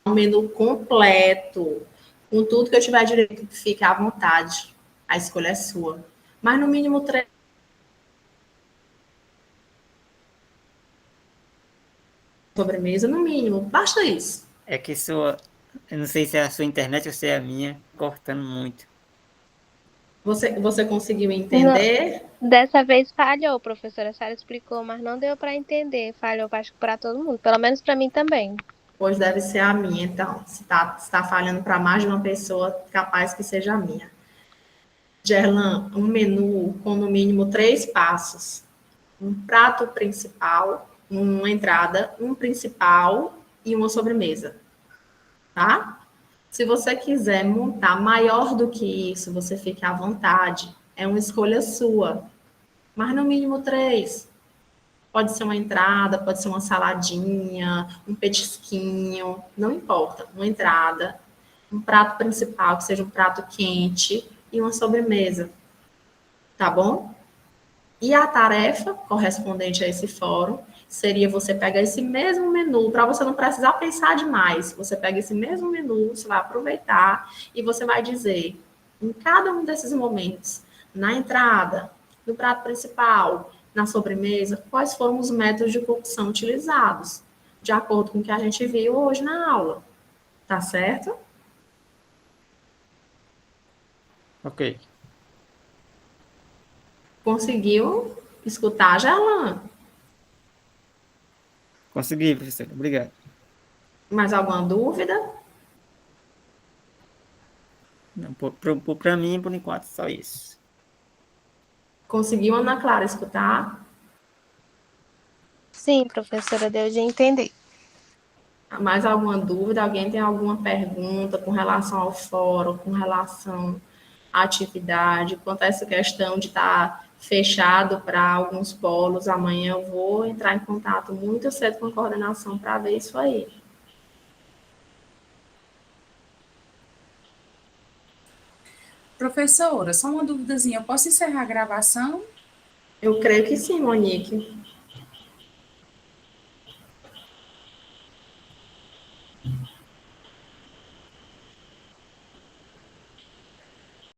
um menu completo, com tudo que eu tiver direito, fique à vontade. A escolha é sua. Mas, no mínimo, 3 sobremesa, no mínimo. Basta isso. É que eu não sei se é a sua internet ou se é a minha, cortando muito. Você conseguiu entender? Não, dessa vez falhou, professora. A senhora explicou, mas não deu para entender. Falhou, acho que para todo mundo. Pelo menos para mim também. Pois deve ser a minha, então. Se tá falhando para mais de uma pessoa, capaz que seja a minha. Gerlan, um menu com no mínimo 3 passos. Um prato principal, uma entrada, um principal e uma sobremesa. Tá? Se você quiser montar maior do que isso, você fique à vontade. É uma escolha sua. Mas no mínimo 3. Pode ser uma entrada, pode ser uma saladinha, um petisquinho, não importa. Uma entrada, um prato principal, que seja um prato quente, e uma sobremesa. Tá bom? E a tarefa correspondente a esse fórum seria você pegar esse mesmo menu, para você não precisar pensar demais. Você pega esse mesmo menu, você vai aproveitar e você vai dizer, em cada um desses momentos, na entrada, no prato principal, na sobremesa, quais foram os métodos de cocção utilizados, de acordo com o que a gente viu hoje na aula. Tá certo? Ok. Conseguiu escutar, Gerlan? Consegui, professor. Obrigado. Mais alguma dúvida? Para mim, por enquanto, só isso. Conseguiu, Ana Clara, escutar? Sim, professora, deu de entender. Mais alguma dúvida? Alguém tem alguma pergunta com relação ao fórum, com relação à atividade, quanto a essa questão de estar fechado para alguns polos? Amanhã eu vou entrar em contato muito cedo com a coordenação para ver isso aí. Professora, só uma duvidazinha. Eu posso encerrar a gravação? Eu creio que sim, Monique.